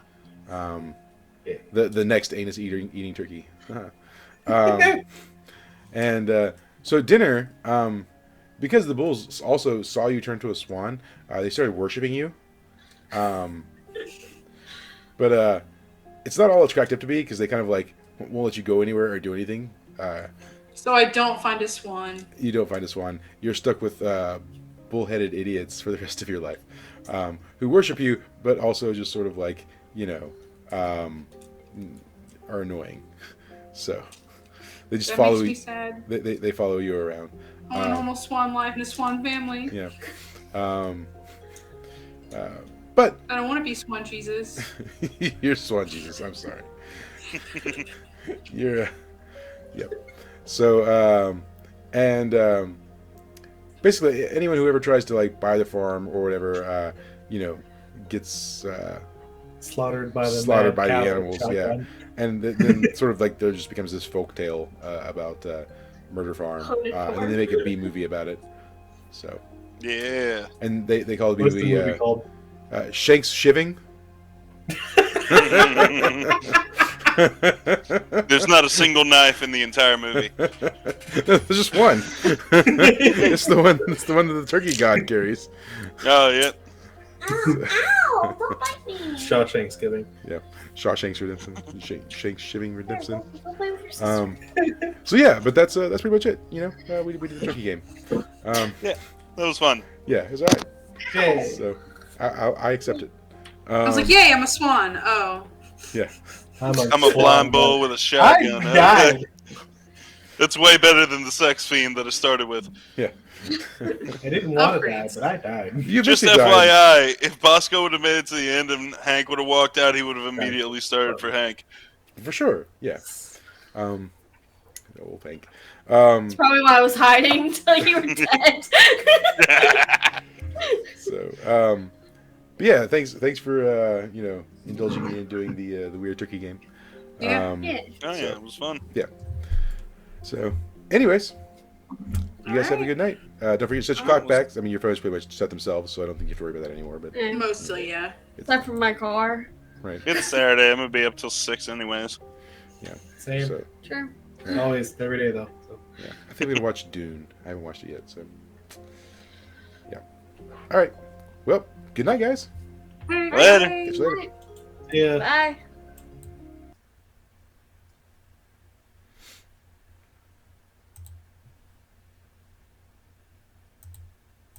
The next anus eating turkey. And so at dinner, because the bulls also saw you turn to a swan, they started worshiping you. But it's not all it's cracked up to be because they kind of like won't let you go anywhere or do anything. So I don't find a swan. You don't find a swan. You're stuck with bullheaded idiots for the rest of your life, who worship you, but also just sort of like are annoying. So they just That follow makes me you. sad. They follow you around. I want a normal swan life and a swan family. Yeah. But I don't want to be Swan Jesus. you're Swan Jesus. I'm sorry. You're. Yep. So basically anyone who ever tries to like buy the farm or whatever, gets slaughtered by the animals. Yeah. And then sort of like there just becomes this folk tale about Murder Farm, and then they make a B movie about it. So Yeah. and they call the B What's the movie, movie called? Shanks Shiving. There's not a single knife in the entire movie. There's just one. It's the one. It's the one that the turkey god carries. Oh, yeah. Ow! Don't bite me! Shawshank's Giving. Yeah, Shawshank's Redemption, Shanks Shiving Redemption. Don't play with your sister. So yeah, but that's pretty much it. We did the turkey game. That was fun. Yeah, it was alright. Yay. So I accept it. I was like, yay, I'm a swan. Oh. Yeah. I'm a blind bull with a shotgun. I died. That's way better than the sex fiend that I started with. Yeah. I didn't want to die, Upgrades. but I died. You Just basically died. FYI, if Bosco would have made it to the end and Hank would have walked out, he would have immediately started for Hank. For sure. Yeah. Old Hank. That's probably why I was hiding until you were dead. So, but yeah, thanks for indulging me in doing the weird turkey game. Yeah. Yeah. Oh yeah, it was fun. So, anyways, you guys have a good night. Don't forget to set your clock back. I mean, your phones pretty much set themselves, so I don't think you have to worry about that anymore. But Yeah. Mostly, yeah. Except for my car. right. It's Saturday. I'm gonna be up till 6 anyways. Same. So, Sure. Always, every day though. So. yeah, I think we're gonna watch Dune. I haven't watched it yet, so yeah. All right. Well, good night, guys. Later. Catch you later. Yeah. Bye.